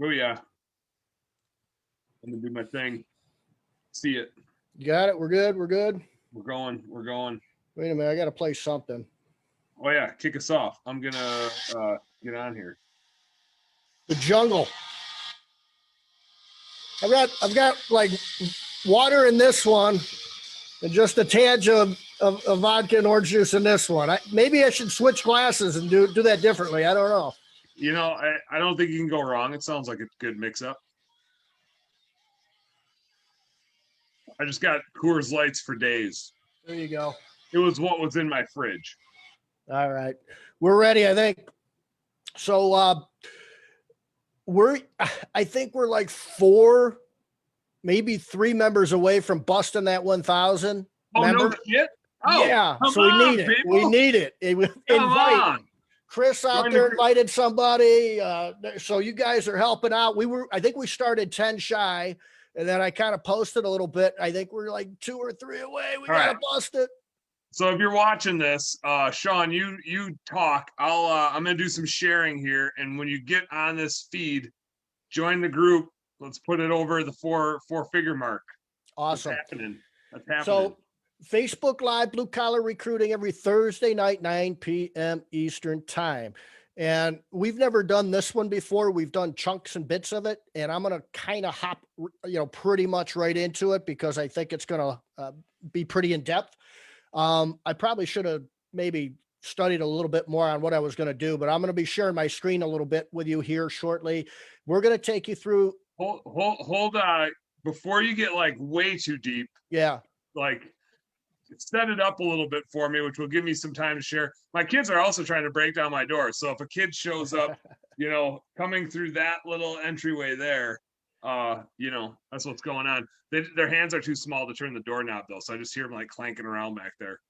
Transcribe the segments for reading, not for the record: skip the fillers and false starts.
Oh yeah. I'm gonna do my thing. See it. You got it? We're good? We're good? We're going. We're going. Wait a minute. I got to play something. Oh yeah, kick us off. I'm gonna get on here. The jungle. I've got like water in this one and just a tad of vodka and orange juice in this one. Maybe I should switch glasses and do that differently. I don't know. You know, I don't think you can go wrong. It sounds like a good mix up. I just got Coors Lights for days. There you go. It was what was in my fridge. All right. We're ready, I think. So I think we're like 4, maybe 3 members away from busting that 1,000. Oh, member. no shit. Oh, yeah. So we need it. People. We need it. Invite Chris out there, invited somebody. So you guys are helping out. I think we started 10 shy, and then I kind of posted a little bit. I think we're like 2 or 3 away. We got to bust it. So if you're watching this, Shawn, you talk. I'm gonna do some sharing here, and when you get on this feed, join the group. Let's put it over the four-figure mark. Awesome. That's happening. That's happening. So Facebook Live, Blue Collar Recruiting, every Thursday night, 9 p.m. Eastern time. And we've never done this one before. We've done chunks and bits of it, and I'm gonna kind of hop, pretty much right into it because I think it's gonna be pretty in depth. I probably should have maybe studied a little bit more on what I was going to do, but I'm going to be sharing my screen a little bit with you here shortly. We're going to take you through. Hold on. Before you get like way too deep. Yeah. Like set it up a little bit for me, which will give me some time to share. My kids are also trying to break down my door. So if a kid shows up, coming through that little entryway there, that's what's going on. Their hands are too small to turn the doorknob though, so I just hear them like clanking around back there.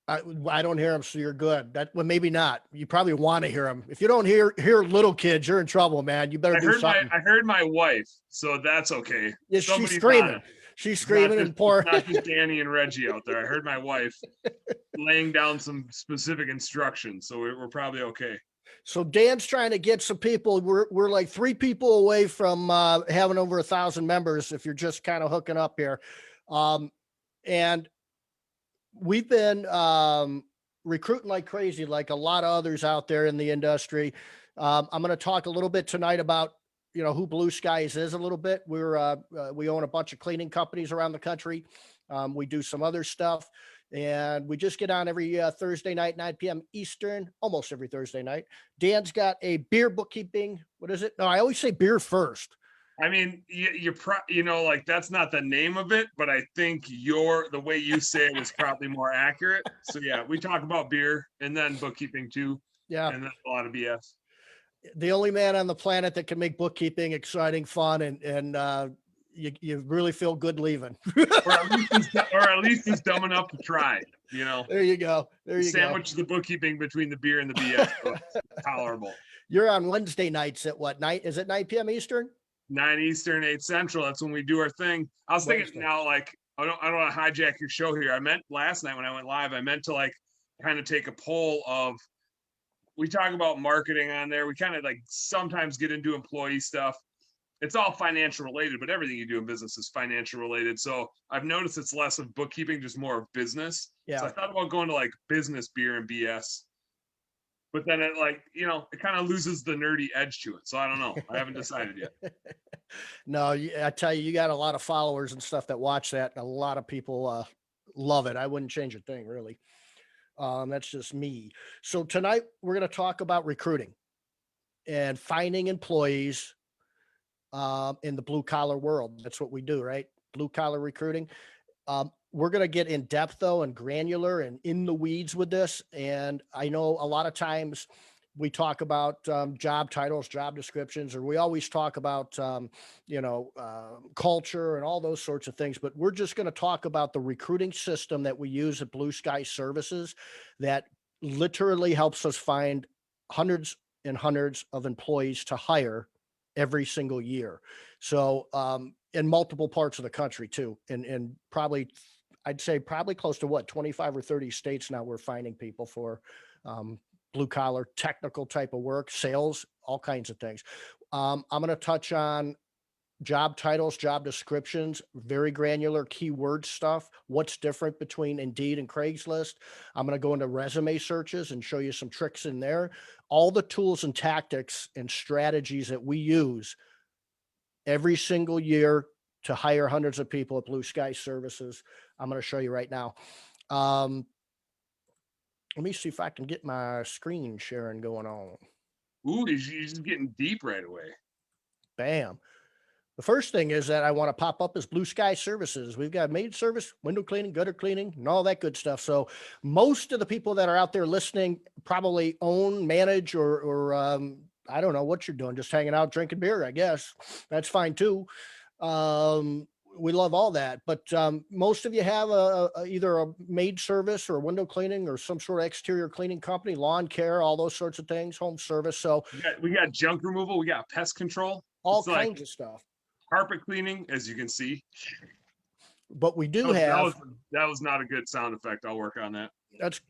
I don't hear them, so you're good. Maybe not. You probably want to hear them. If you don't hear little kids, you're in trouble, man. You better do something. I heard my wife, so that's okay. Yeah, she's screaming. She's screaming and pouring. Not just Danny and Reggie out there. I heard my wife laying down some specific instructions, so we're probably okay. So Dan's trying to get some people. We're like 3 people away from having over 1,000 members. If you're just kind of hooking up here, and we've been recruiting like crazy, like a lot of others out there in the industry. I'm going to talk a little bit tonight about who Blue Skies is a little bit. We own a bunch of cleaning companies around the country. We do some other stuff. And we just get on every Thursday night, 9 p.m. Eastern, almost every Thursday night. Dan's got a beer bookkeeping. What is it? No, I always say beer first. I mean, like that's not the name of it, but I think the way you say it is probably more accurate. So yeah, we talk about beer and then bookkeeping too. Yeah. And then a lot of BS. The only man on the planet that can make bookkeeping exciting, fun, and you really feel good leaving. or at least he's dumb enough to try, There you go. Sandwich the bookkeeping between the beer and the BS. Tolerable. You're on Wednesday nights at what night? Is it 9 p.m. Eastern? 9 Eastern, 8 Central. That's when we do our thing. I was thinking now, like, I don't want to hijack your show here. I meant last night when I went live, I meant to like kind of take a poll of, we talk about marketing on there. We kind of like sometimes get into employee stuff. It's all financial related, but everything you do in business is financial related. So I've noticed it's less of bookkeeping, just more of business. Yeah. So I thought about going to like business beer and BS, but then it it kind of loses the nerdy edge to it. So I don't know. I haven't decided yet. No, I tell you, you got a lot of followers and stuff that watch that. And a lot of people love it. I wouldn't change a thing really. That's just me. So tonight we're going to talk about recruiting and finding employees in the blue collar world. That's what we do, right? Blue collar recruiting. We're going to get in depth though, and granular and in the weeds with this. And I know a lot of times we talk about job titles, job descriptions, or we always talk about, culture and all those sorts of things. But we're just going to talk about the recruiting system that we use at Blue Sky Services that literally helps us find hundreds and hundreds of employees to hire every single year. So in multiple parts of the country too. And probably, I'd say probably close to 25 or 30 states now we're finding people for blue collar, technical type of work, sales, all kinds of things. I'm going to touch on job titles, job descriptions, very granular keyword stuff. What's different between Indeed and Craigslist? I'm going to go into resume searches and show you some tricks in there. All the tools and tactics and strategies that we use every single year to hire hundreds of people at Blue Sky Services. I'm going to show you right now. Let me see if I can get my screen sharing going on. Ooh, you're just getting deep right away. Bam. The first thing is that I want to pop up is Blue Sky Services. We've got maid service, window cleaning, gutter cleaning, and all that good stuff. So most of the people that are out there listening probably own, manage, or I don't know what you're doing, just hanging out, drinking beer, I guess. That's fine too. We love all that, but most of you have either a maid service or window cleaning or some sort of exterior cleaning company, lawn care, all those sorts of things, home service. So we got junk removal, we got pest control, all kinds of stuff. Carpet cleaning, as you can see. But we do have that was not a good sound effect. I'll work on that.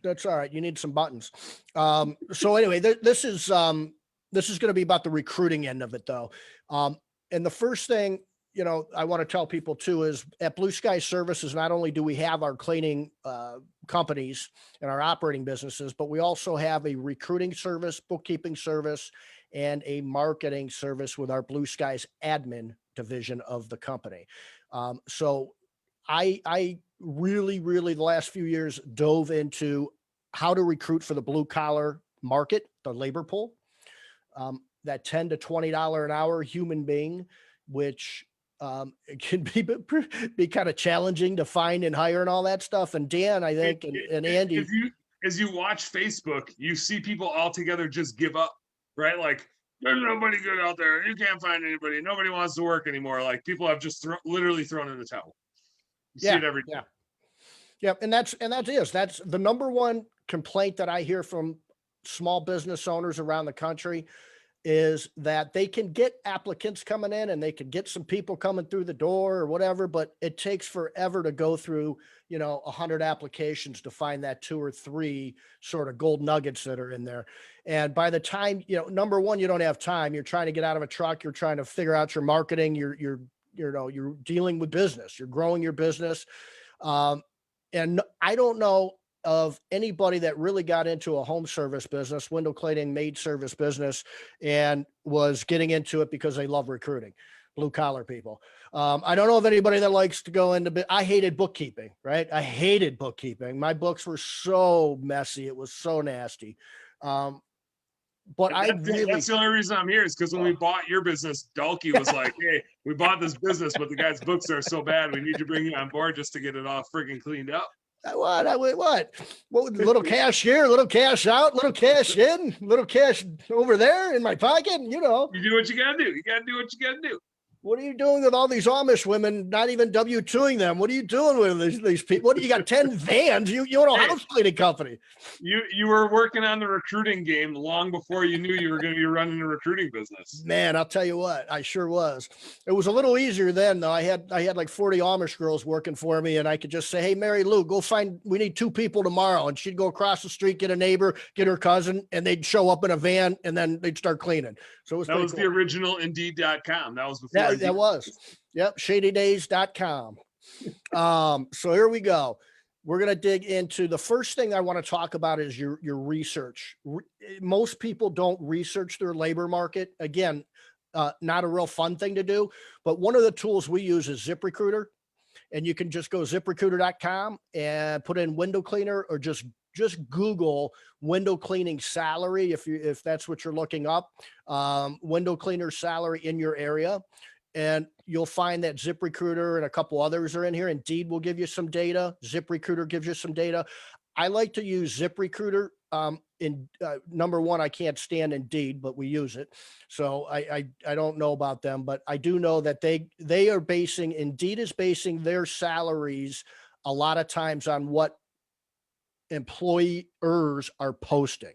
That's all right. You need some buttons. So anyway, this is going to be about the recruiting end of it, though. And the first thing, I want to tell people too is at Blue Sky Services, not only do we have our cleaning companies and our operating businesses, but we also have a recruiting service, bookkeeping service, and a marketing service with our Blue Skies admin division of the company. So I really, the last few years dove into how to recruit for the blue collar market, the labor pool, that $10 to $20 an hour human being, which it can be kind of challenging to find and hire and all that stuff. And Dan, I think, and Andy, as you watch Facebook, you see people all together just give up, right? Like, there's nobody good out there. You can't find anybody. Nobody wants to work anymore. Like, people have just literally thrown in the towel. You see it every day. Yeah. And that's the number one complaint that I hear from small business owners around the country is that they can get applicants coming in and they can get some people coming through the door or whatever, but it takes forever to go through, 100 applications to find that 2 or 3 sort of gold nuggets that are in there. And by the time, number one, you don't have time. You're trying to get out of a truck. You're trying to figure out your marketing. You're dealing with business. You're growing your business. And I don't know of anybody that really got into a home service business, window cleaning, maid service business, and was getting into it because they love recruiting, blue collar people. I don't know of anybody that likes to go into, I hated bookkeeping, right? I hated bookkeeping. My books were so messy. It was so nasty. But that's the only reason I'm here is because when we bought your business, Dalkey was like, hey, we bought this business, but the guy's books are so bad. We need to bring you on board just to get it all friggin' cleaned up. What? Little cash here, little cash out, little cash in, little cash over there in my pocket. You do what you gotta do. You gotta do what you gotta do. What are you doing with all these Amish women, not even W-2ing them? What are you doing with these people? What do you got 10 vans? You own a house cleaning company. You were working on the recruiting game long before you knew you were going to be running a recruiting business. Man, I'll tell you what, I sure was. It was a little easier then, though. I had like 40 Amish girls working for me, and I could just say, hey, Mary Lou, we need 2 people tomorrow. And she'd go across the street, get a neighbor, get her cousin, and they'd show up in a van, and then they'd start cleaning. So that was cool. The original Indeed.com. That was before. That was. Yep. ShadyDays.com. So here we go. We're going to dig into the first thing I want to talk about is your research. Most people don't research their labor market. Again, not a real fun thing to do, but one of the tools we use is ZipRecruiter, and you can just go ZipRecruiter.com and put in window cleaner, or just Google window cleaning salary. If that's what you're looking up, window cleaner salary in your area. And you'll find that ZipRecruiter and a couple others are in here. Indeed will give you some data. ZipRecruiter gives you some data. I like to use ZipRecruiter. Number one, I can't stand Indeed, but we use it. So I don't know about them, but I do know that they are Indeed is basing their salaries a lot of times on what employers are posting,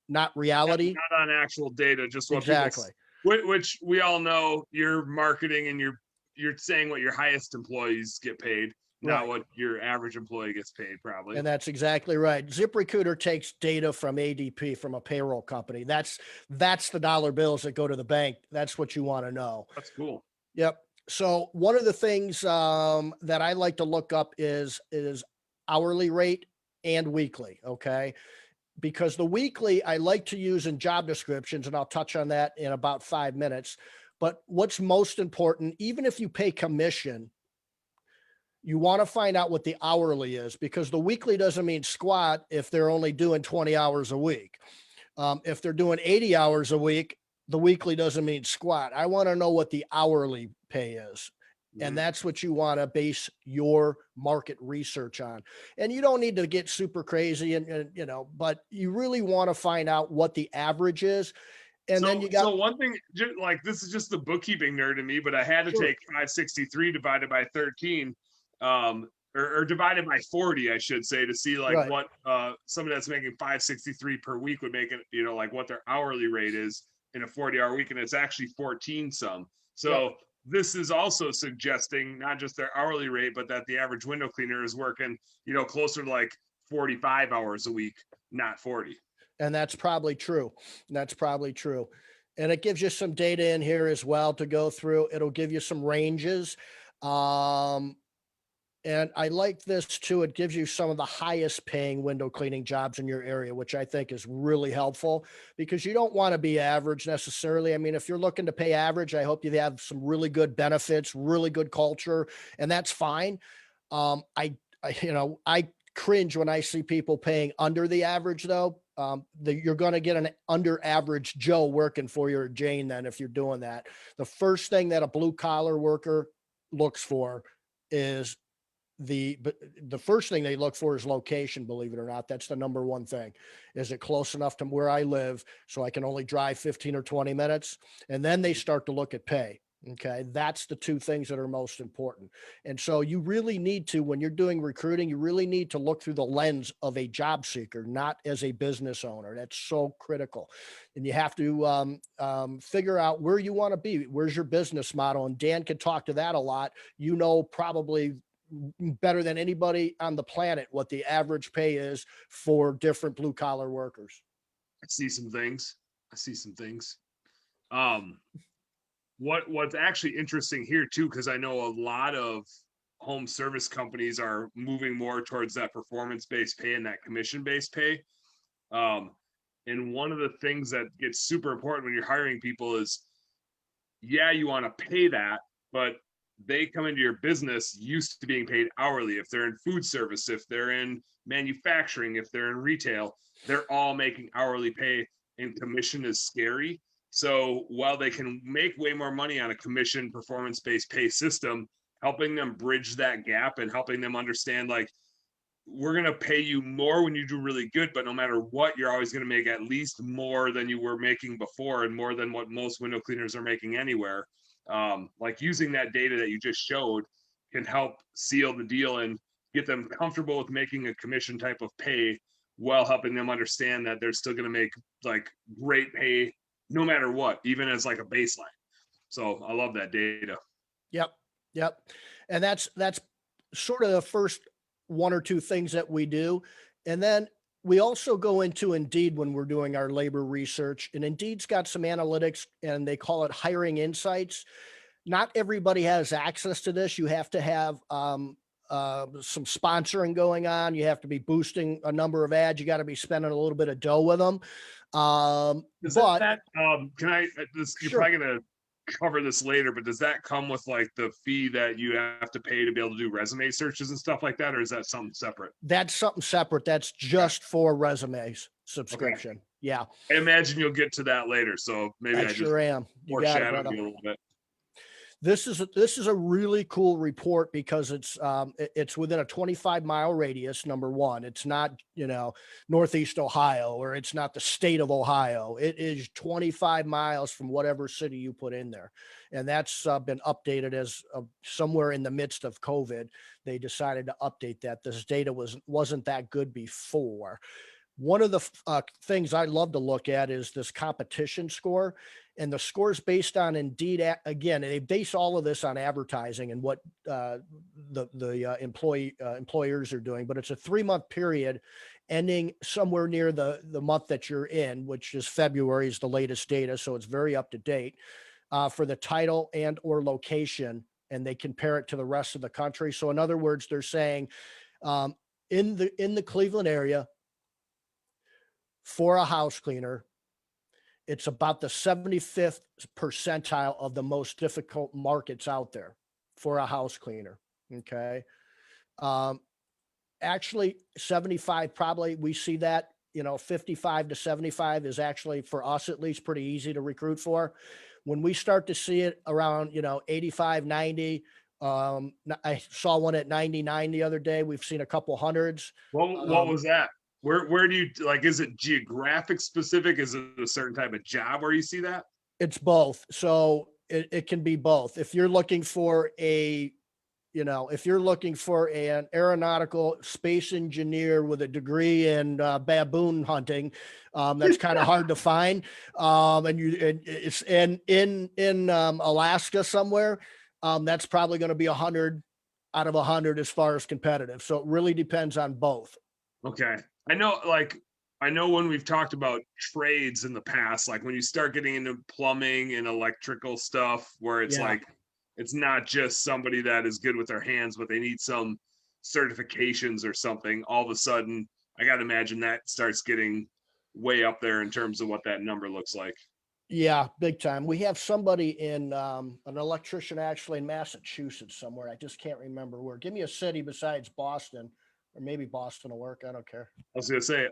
not reality. Not on actual data, just what exactly. Which we all know you're marketing and you're saying what your highest employees get paid. not Right. what your average employee gets paid, probably. And that's exactly right. ZipRecruiter takes data from ADP, from a payroll company. That's the dollar bills that go to the bank. That's what you want to know. That's cool. Yep. So one of the things that I like to look up is hourly rate and weekly. Okay. Because the weekly I like to use in job descriptions, and I'll touch on that in about 5 minutes. But what's most important, even if you pay commission, you want to find out what the hourly is, because the weekly doesn't mean squat if they're only doing 20 hours a week. If they're doing 80 hours a week, the weekly doesn't mean squat. I want to know what the hourly pay is. And that's what you want to base your market research on. And you don't need to get super crazy and but you really want to find out what the average is. And then you got, so one thing, like, this is just the bookkeeping nerd in me, but I had to take 563 divided by 13, or divided by 40, I should say, to see like right. what somebody that's making 563 per week would make it, like what their hourly rate is in a 40-hour week, and it's actually 14 some. So Yep. this is also suggesting not just their hourly rate, but that the average window cleaner is working, closer to like 45 hours a week, not 40. And that's probably true. That's probably true. And it gives you some data in here as well to go through. It'll give you some ranges. And I like this too. It gives you some of the highest paying window cleaning jobs in your area, which I think is really helpful, because you don't want to be average necessarily. I mean, if you're looking to pay average, I hope you have some really good benefits, really good culture, and that's fine. I cringe when I see people paying under the average, though. You're going to get an under average Joe working for you, or Jane, then, if you're doing that. The first thing that a blue collar worker looks for is the first thing they look for is location. Believe it or not, that's the number one thing. Is it close enough to where I live so I can only drive 15 or 20 minutes? And then they start to look at pay. Okay. That's the two things that are most important. And so you really need to, when you're doing recruiting, you really need to look through the lens of a job seeker, not as a business owner. That's so critical. And you have to figure out where you want to be. Where's your business model? And Dan can talk to that a lot. Probably better than anybody on the planet what the average pay is for different blue collar workers. I see some things. What's actually interesting here too, because I know a lot of home service companies are moving more towards that performance-based pay and that commission-based pay. And one of the things that gets super important when you're hiring people is, you want to pay that, but they come into your business used to being paid hourly. If they're in food service, if they're in manufacturing, if they're in retail, they're all making hourly pay, and commission is scary. So while they can make way more money on a commission performance-based pay system, helping them bridge that gap and helping them understand, like, we're going to pay you more when you do really good, but no matter what, you're always going to make at least more than you were making before, and more than what most window cleaners are making anywhere. Like, using that data that you just showed can help seal the deal and get them comfortable with making a commission type of pay, while helping them understand that they're still going to make like great pay no matter what, even as like a baseline. So I love that data. Yep. And that's sort of the first one or two things that we do. And then we also go into Indeed when we're doing our labor research, and Indeed's got some analytics, and they call it hiring insights. Not everybody has access to this. You have to have some sponsoring going on. You have to be boosting a number of ads. You got to be spending a little bit of dough with them. Can I, you're Sure. probably going to cover this later, but does that come with like the fee that you have to pay to be able to do resume searches and stuff like that? Or is that something separate? That's something separate. That's just for resumes subscription. Okay. Yeah. I imagine you'll get to that later. So maybe I sure am. You got it, brother. You a little bit. This is a really cool report, because it's within a 25-mile radius. Number one, it's not, Northeast Ohio, or it's not the state of Ohio. It is 25 miles from whatever city you put in there. And that's been updated as somewhere in the midst of COVID. They decided to update that. This data wasn't that good before. One of the things I love to look at is this competition score, and the score is based on Indeed. Again, they base all of this on advertising and what employers are doing, but it's a 3-month period ending somewhere near the month that you're in, which is February is the latest data. So it's very up to date for the title and or location, and they compare it to the rest of the country. So in other words, they're saying in the Cleveland area for a house cleaner, it's about the 75th percentile of the most difficult markets out there for a house cleaner. Okay. Actually 75, probably we see that, 55 to 75 is actually for us, at least, pretty easy to recruit for. When we start to see it around, 85, 90, I saw one at 99 the other day. We've seen a couple hundreds. What was that? Where do you like, is it geographic specific? Is it a certain type of job where you see that? It's both. So it can be both. If you're looking for if you're looking for an aeronautical space engineer with a degree in baboon hunting, that's kind of hard to find. And it's in Alaska somewhere. That's probably going to be 100 out of 100 as far as competitive. So it really depends on both. Okay. I know when we've talked about trades in the past, like when you start getting into plumbing and electrical stuff, where it's like, it's not just somebody that is good with their hands, but they need some certifications or something. All of a sudden, I got to imagine that starts getting way up there in terms of what that number looks like. Yeah, big time. We have somebody in an electrician actually in Massachusetts somewhere. I just can't remember where. Give me a city besides Boston, or maybe Boston will work. I don't care. I was going to say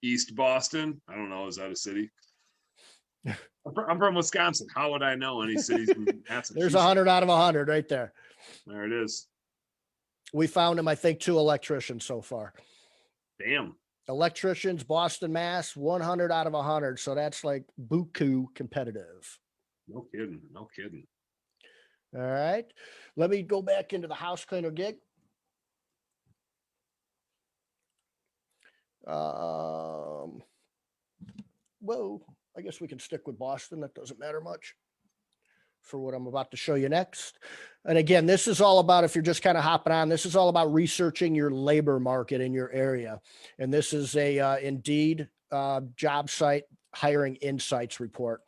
East Boston. I don't know. Is that a city? I'm from Wisconsin. How would I know any cities in Massachusetts? There's 100 out of 100 right there. There it is. We found him, I think, 2 electricians so far. Damn. Electricians, Boston, Mass, 100 out of 100. So that's like buku competitive. No kidding. No kidding. All right. Let me go back into the house cleaner gig. Whoa. I guess we can stick with Boston. That doesn't matter much for what I'm about to show you next. And again, this is all about, if you're just kind of hopping on, this is all about researching your labor market in your area. And this is a Indeed job site hiring insights report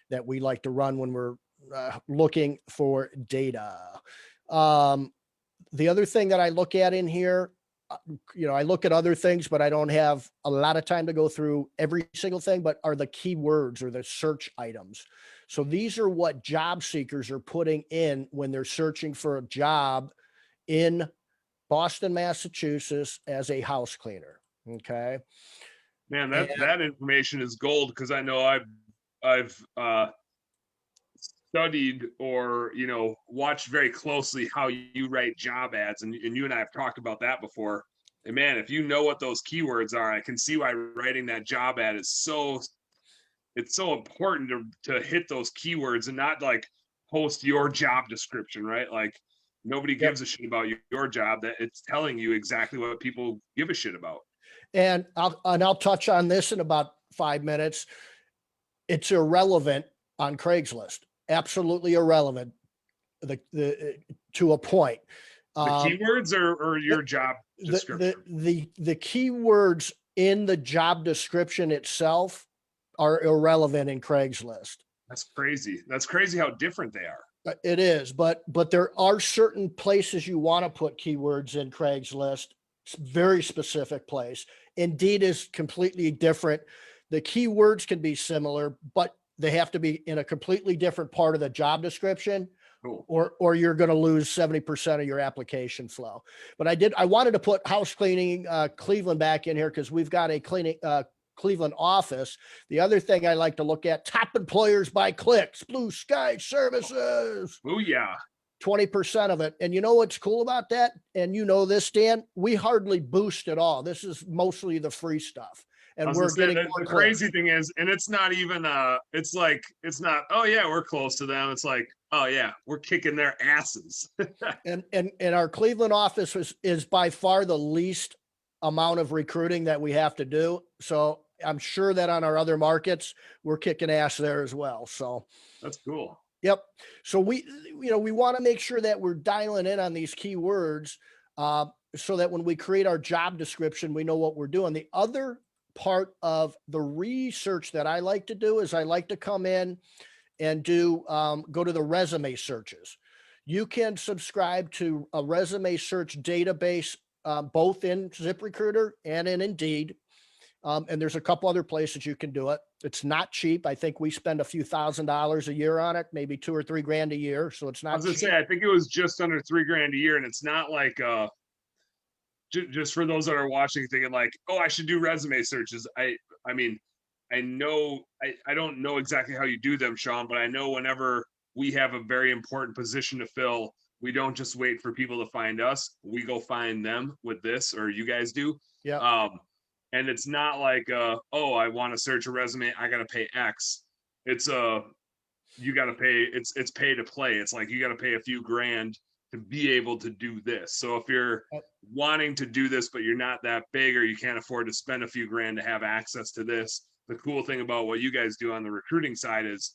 that we like to run when we're looking for data. The other thing that I look at in here, I look at other things, but I don't have a lot of time to go through every single thing, but are the keywords or the search items. So these are what job seekers are putting in when they're searching for a job in Boston, Massachusetts as a house cleaner. Okay. Man, that information is gold, because I know I've studied or watched very closely how you write job ads, and you and I have talked about that before. And man, if you know what those keywords are, I can see why writing that job ad is so important to hit those keywords and not like post your job description, right? Like nobody gives a shit about your job, that it's telling you exactly what people give a shit about. And I'll touch on this in about 5 minutes. It's irrelevant on Craigslist. Absolutely irrelevant to a point. The keywords or your job description? The keywords in the job description itself are irrelevant in Craigslist. That's crazy. That's crazy how different they are. It is, but there are certain places you want to put keywords in Craigslist. It's a very specific place. Indeed is completely different. The keywords can be similar, but they have to be in a completely different part of the job description. Cool. Or you're going to lose 70% of your application flow. But I wanted to put house cleaning Cleveland back in here because we've got a Cleveland office. The other thing I like to look at, top employers by clicks, Blue Sky Services. Oh yeah. 20% of it. And you know what's cool about that? And you know this, Dan, we hardly boost at all. This is mostly the free stuff. And we're getting the crazy thing is, and it's not even it's not, oh yeah, we're close to them. It's like, oh yeah, we're kicking their asses. and our Cleveland office is by far the least amount of recruiting that we have to do. So I'm sure that on our other markets, we're kicking ass there as well. So that's cool. Yep. So we want to make sure that we're dialing in on these keywords, so that when we create our job description, we know what we're doing. The other part of the research that I like to do is I like to come in and do, go to the resume searches. You can subscribe to a resume search database, both in ZipRecruiter and in Indeed. And there's a couple other places you can do it. It's not cheap. I think we spend a few $1,000s a year on it, maybe 2 or 3 grand a year. So it's I not was gonna cheap. say, I think it was just under 3 grand a year, and it's not like just for those that are watching, thinking like, oh, I should do resume searches. I mean, I know I don't know exactly how you do them, Shawn, but I know whenever we have a very important position to fill, we don't just wait for people to find us. We go find them with this, or you guys do. Yeah, And it's not like oh, I want to search a resume, I gotta pay X. It's you gotta pay, it's pay to play. It's like you gotta pay a few grand to be able to do this. So if you're wanting to do this, but you're not that big, or you can't afford to spend a few grand to have access to this, the cool thing about what you guys do on the recruiting side is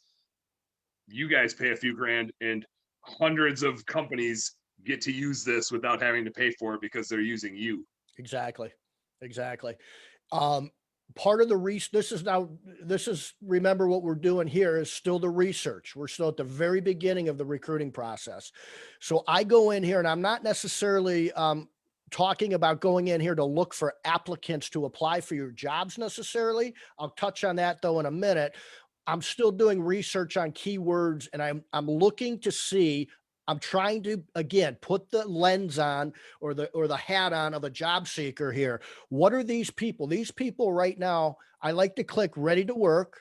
you guys pay a few grand and hundreds of companies get to use this without having to pay for it because they're using you. exactly. Exactly. Um, Part of the this is, remember what we're doing here is still the research. We're still at the very beginning of the recruiting process. So I go in here and I'm not necessarily, talking about going in here to look for applicants to apply for your jobs necessarily. I'll touch on that though in a minute. I'm still doing research on keywords, and I'm looking to see, I'm trying to, again, put the lens on, or the hat on of a job seeker here. What are these people? These people right now, I like to click ready to work,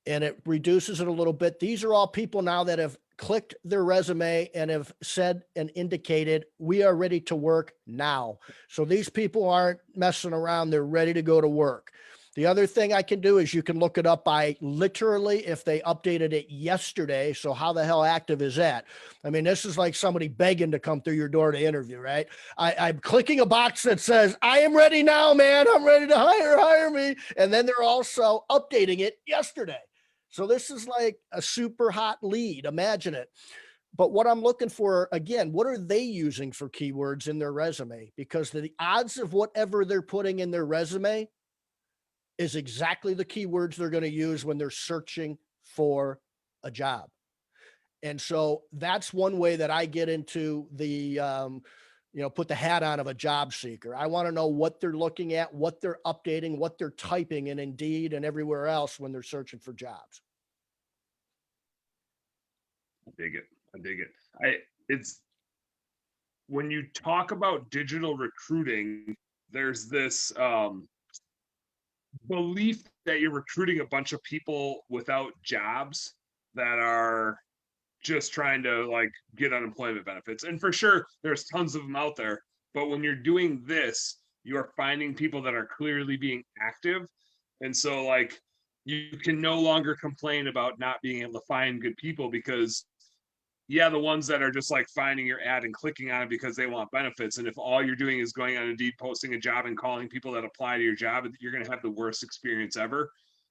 and it reduces it a little bit. These are all people now that have clicked their resume and have said and indicated, we are ready to work now. So these people aren't messing around. They're ready to go to work. The other thing I can do is you can look it up by literally if they updated it yesterday. So how the hell active is that? I mean, this is like somebody begging to come through your door to interview, right? I'm clicking a box that says, I am ready now, man. I'm ready to hire me. And then they're also updating it yesterday. So this is like a super hot lead. Imagine it. But what I'm looking for, again, what are they using for keywords in their resume? Because the odds of whatever they're putting in their resume is exactly the keywords they're going to use when they're searching for a job. And so that's one way that I get into the, put the hat on of a job seeker. I want to know what they're looking at, what they're updating, what they're typing in Indeed and everywhere else when they're searching for jobs. I dig it. I dig it. It's when you talk about digital recruiting, there's this belief that you're recruiting a bunch of people without jobs that are just trying to like get unemployment benefits. And for sure, there's tons of them out there. But when you're doing this, you are finding people that are clearly being active. And so, like, you can no longer complain about not being able to find good people because yeah, the ones that are just like finding your ad and clicking on it because they want benefits. And if all you're doing is going on Indeed, posting a job and calling people that apply to your job, you're going to have the worst experience ever.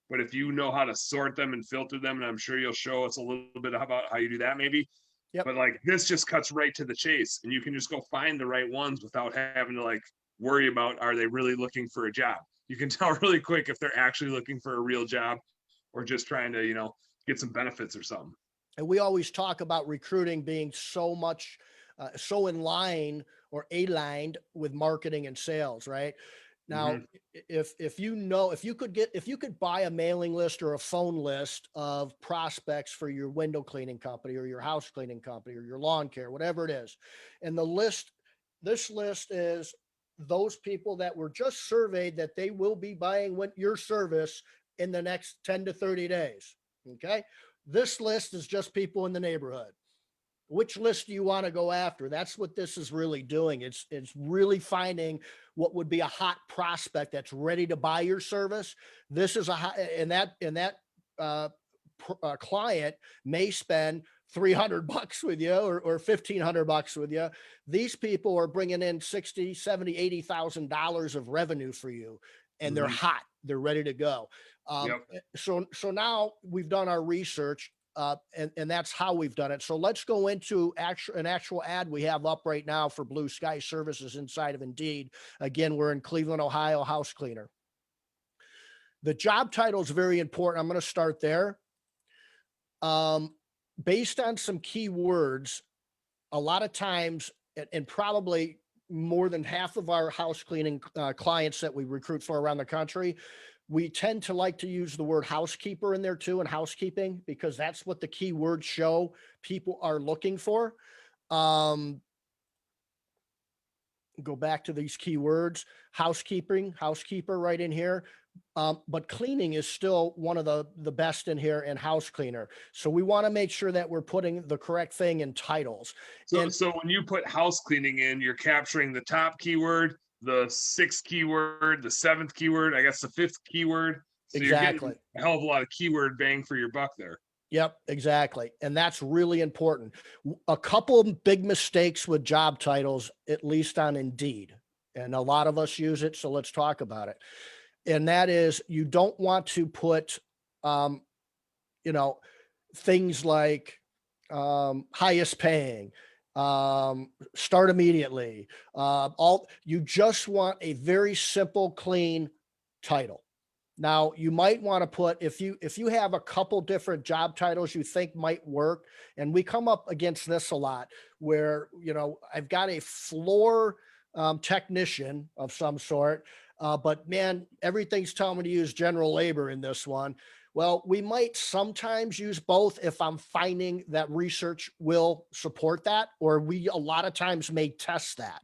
But if you know how to sort them and filter them, and I'm sure you'll show us a little bit about how you do that maybe. Yep. But like this just cuts right to the chase and you can just go find the right ones without having to like worry about, are they really looking for a job? You can tell really quick if they're actually looking for a real job or just trying to, get some benefits or something. And we always talk about recruiting being so much, so in line or aligned with marketing and sales, right? Now, if you could buy a mailing list or a phone list of prospects for your window cleaning company or your house cleaning company or your lawn care, whatever it is, and this list is those people that were just surveyed that they will be buying your service in the next 10 to 30 days. Okay. This list is just people in the neighborhood. Which list do you want to go after? That's what this is really doing. It's really finding what would be a hot prospect that's ready to buy your service. This is and that client may spend $300 with you or $1,500 with you. These people are bringing in $60,000, $70,000, $80,000 of revenue for you, and they're hot. They're ready to go. Yep. So now we've done our research, and that's how we've done it. So let's go into an actual ad we have up right now for Blue Sky Services inside of Indeed. Again, we're in Cleveland, Ohio, house cleaner. The job title is very important. I'm going to start there. Based on some keywords, a lot of times, and probably more than half of our house cleaning clients that we recruit for around the country, we tend to like to use the word housekeeper in there too, and housekeeping, because that's what the keywords show people are looking for. Go back to these keywords: housekeeper right in here. But cleaning is still one of the best in here, and house cleaner. So we want to make sure that we're putting the correct thing in titles. So when you put house cleaning in, you're capturing the top keyword, the 6th keyword, the 7th keyword, I guess the 5th keyword. So Exactly. You're getting a hell of a lot of keyword bang for your buck there. Yep, exactly. And that's really important. A couple of big mistakes with job titles, at least on Indeed, and a lot of us use it. So let's talk about it. And that is, you don't want to put, things like highest paying, start immediately. You just want a very simple, clean title. Now, you might want to put, if you have a couple different job titles you think might work, and we come up against this a lot, where, I've got a floor technician of some sort, but man, everything's telling me to use general labor in this one. Well, we might sometimes use both if I'm finding that research will support that, or we a lot of times may test that.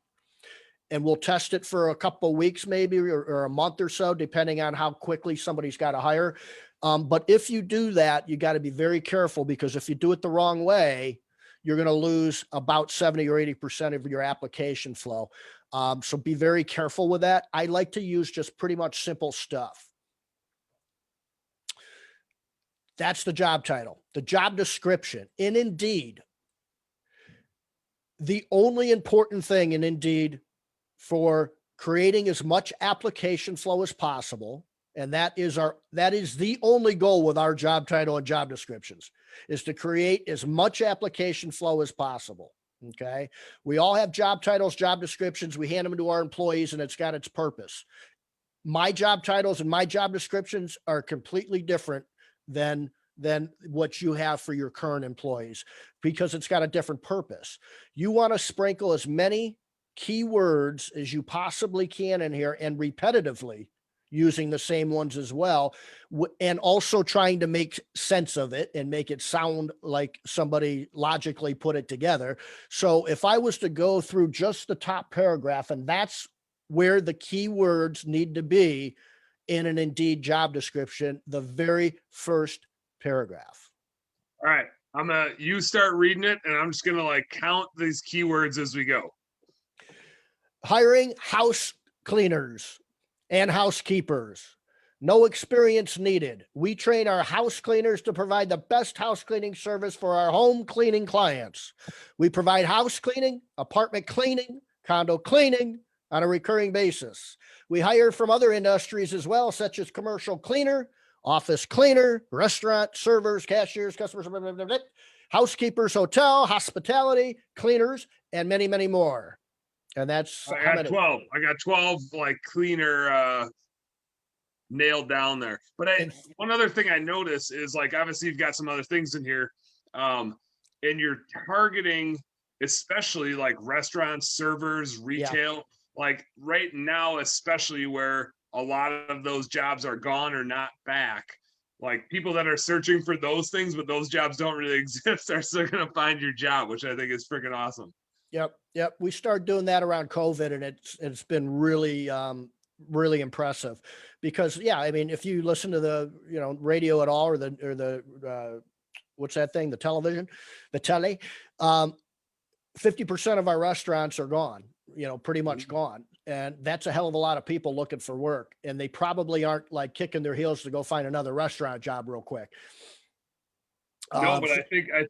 And we'll test it for a couple of weeks, maybe, or a month or so, depending on how quickly somebody's got to hire. But if you do that, you got to be very careful, because if you do it the wrong way, you're going to lose about 70 or 80% of your application flow. So be very careful with that. I like to use just pretty much simple stuff. That's the job title. The job description in Indeed. The only important thing in Indeed for creating as much application flow as possible, and that is the only goal with our job title and job descriptions, is to create as much application flow as possible. Okay. We all have job titles, job descriptions. We hand them to our employees, and it's got its purpose. My job titles and my job descriptions are completely different than what you have for your current employees, because it's got a different purpose. You want to sprinkle as many keywords as you possibly can in here, and repetitively using the same ones as well, and also trying to make sense of it and make it sound like somebody logically put it together. So if I was to go through just the top paragraph, and that's where the keywords need to be in an Indeed job description, the very first paragraph. All right. You start reading it, and I'm just going to count these keywords as we go. Hiring house cleaners and housekeepers. No experience needed. We train our house cleaners to provide the best house cleaning service for our home cleaning clients. We provide house cleaning, apartment cleaning, condo cleaning on a recurring basis. We hire from other industries as well, such as commercial cleaner, office cleaner, restaurant, servers, cashiers, customers, blah, blah, blah, blah, housekeepers, hotel, hospitality, cleaners, and many, many more. And that's I got 12. I got 12 cleaner nailed down there. But one other thing I notice is obviously you've got some other things in here, and you're targeting especially restaurants, servers, retail. Yeah. Right now, especially where a lot of those jobs are gone or not back. People that are searching for those things, but those jobs don't really exist, are still going to find your job, which I think is freaking awesome. Yep. We started doing that around COVID, and it's been really, really impressive, because if you listen to the, radio at all, or the what's that thing? The television, the telly, 50% of our restaurants are gone, pretty much gone. And that's a hell of a lot of people looking for work, and they probably aren't kicking their heels to go find another restaurant job real quick. No, but I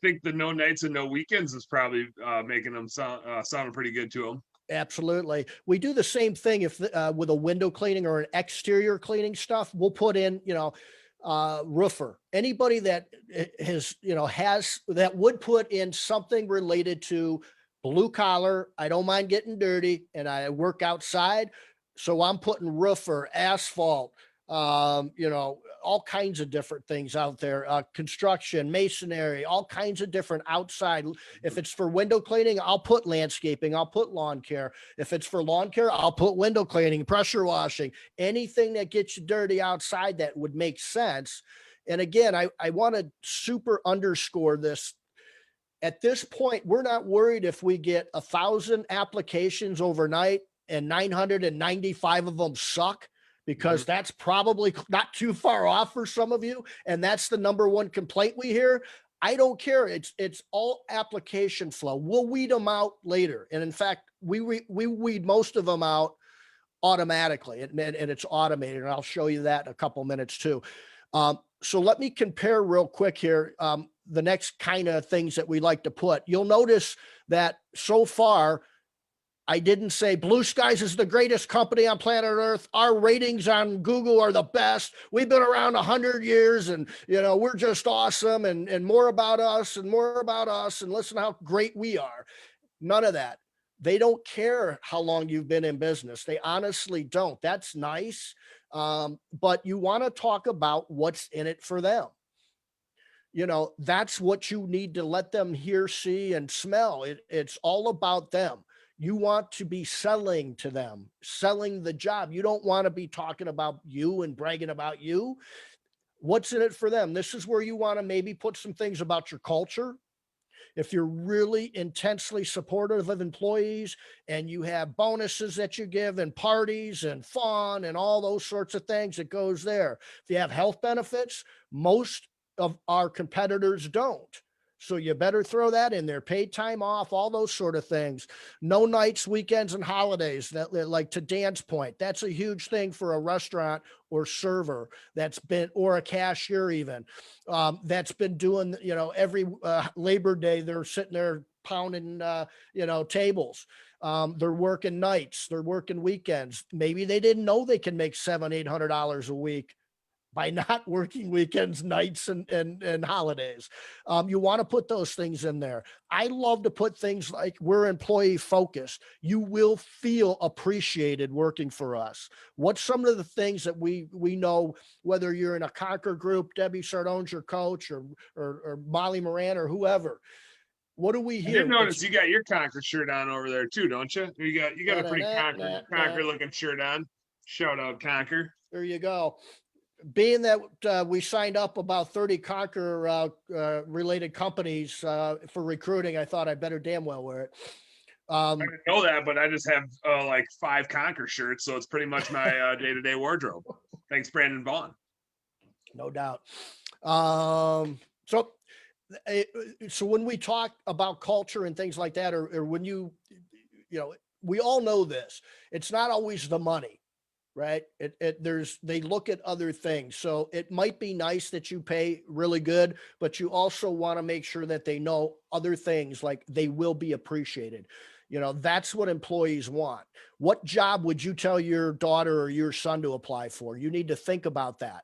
think the no nights and no weekends is probably making them sounding pretty good to them. Absolutely. We do the same thing if with a window cleaning or an exterior cleaning stuff. We'll put in, roofer, anybody that has, has that would put in something related to blue collar. I don't mind getting dirty and I work outside. So I'm putting roofer, asphalt, all kinds of different things out there, construction, masonry, all kinds of different outside. If it's for window cleaning, I'll put landscaping, I'll put lawn care. If it's for lawn care, I'll put window cleaning, pressure washing, anything that gets you dirty outside that would make sense. And again, I want to super underscore this. At this point, we're not worried if we get 1,000 applications overnight and 995 of them suck, because that's probably not too far off for some of you. And that's the number one complaint we hear. I don't care. It's all application flow. We'll weed them out later. And in fact, we weed most of them out automatically, and it's automated. And I'll show you that in a couple minutes too. So let me compare real quick here. The next kind of things that we like to put. You'll notice that so far, I didn't say Blue Skies is the greatest company on planet Earth. Our ratings on Google are the best. We've been around 100 years and, we're just awesome, and more about us and more about us, and listen how great we are. None of that. They don't care how long you've been in business. They honestly don't. That's nice. But you want to talk about what's in it for them. That's what you need to let them hear, see, and smell. It's all about them. You want to be selling to them, selling the job. You don't want to be talking about you and bragging about you. What's in it for them? This is where you want to maybe put some things about your culture. If you're really intensely supportive of employees and you have bonuses that you give and parties and fun and all those sorts of things, it goes there. If you have health benefits, most of our competitors don't. So you better throw that in there. Paid time off, all those sort of things. No nights, weekends, and holidays. That, like to Dan's point, that's a huge thing for a restaurant or server that's been, or a cashier even, that's been doing, every Labor Day, they're sitting there pounding, tables. They're working nights, they're working weekends. Maybe they didn't know they can make $700-800 a week by not working weekends, nights, and holidays. You want to put those things in there. I love to put things like we're employee focused. You will feel appreciated working for us. What's some of the things that we know, whether you're in a Conquer group, Debbie Sardone's your coach, or Molly Moran or whoever. What do we hear? I did notice you got your Conquer shirt on over there too, don't you? You got a pretty Conquer looking shirt on. Shout out Conquer. There you go. Being that we signed up about 30 Conquer related companies for recruiting, I thought I better damn well wear it. I didn't know that, but I just have like 5 Conquer shirts, so it's pretty much my day-to-day wardrobe. Thanks, Brandon Vaughn. No doubt. So when we talk about culture and things like that, or when we all know this, it's not always the money. Right. They look at other things. So it might be nice that you pay really good, but you also want to make sure that they know other things, like they will be appreciated. That's what employees want. What job would you tell your daughter or your son to apply for? You need to think about that.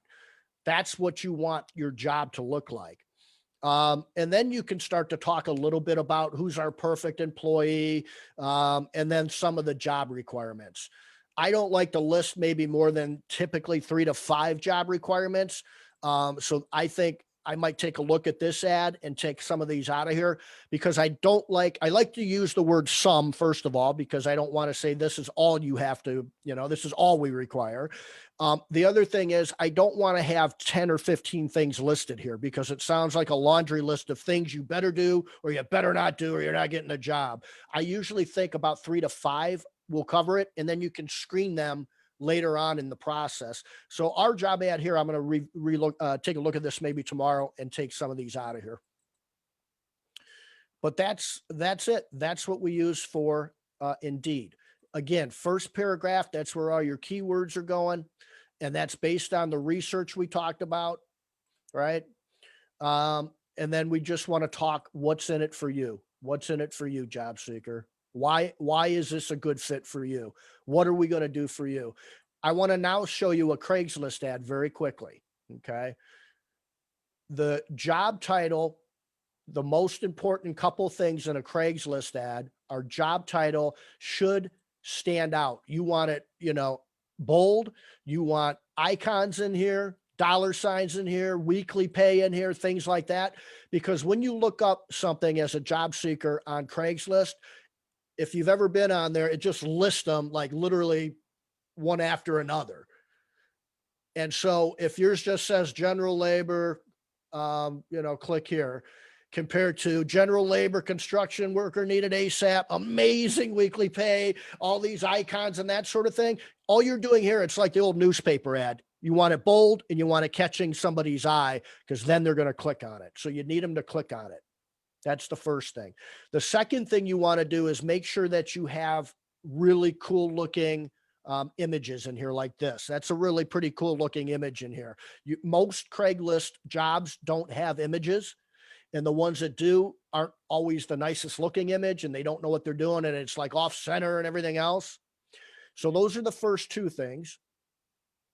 That's what you want your job to look like. And then you can start to talk a little bit about who's our perfect employee, and then some of the job requirements. I don't like to list maybe more than typically 3 to 5 job requirements. So I think I might take a look at this ad and take some of these out of here, because I like to use the word some, first of all, because I don't want to say this is all you have to, this is all we require. The other thing is I don't want to have 10 or 15 things listed here, because it sounds like a laundry list of things you better do or you better not do, or you're not getting a job. I usually think about 3 to 5 will cover it, and then you can screen them later on in the process. So our job ad here, I'm going to take a look at this maybe tomorrow and take some of these out of here. But that's it. That's what we use for Indeed. Again, first paragraph, that's where all your keywords are going. And that's based on the research we talked about, right? And then we just want to talk what's in it for you. What's in it for you, job seeker? Why is this a good fit for you? What are we going to do for you? I want to now show you a Craigslist ad very quickly. Okay. The job title, the most important couple things in a Craigslist ad are job title should stand out. You want it, bold. You want icons in here, dollar signs in here, weekly pay in here, things like that. Because when you look up something as a job seeker on Craigslist, if you've ever been on there, it just lists them like literally one after another. And so if yours just says general labor, click here, compared to general labor construction worker needed ASAP, amazing weekly pay, all these icons and that sort of thing. All you're doing here, it's like the old newspaper ad. You want it bold and you want it catching somebody's eye because then they're going to click on it. So you need them to click on it. That's the first thing. The second thing you want to do is make sure that you have really cool looking images in here like this. That's a really pretty cool looking image in here. Most Craigslist jobs don't have images, and the ones that do aren't always the nicest looking image, and they don't know what they're doing, and it's like off center and everything else. So those are the first two things.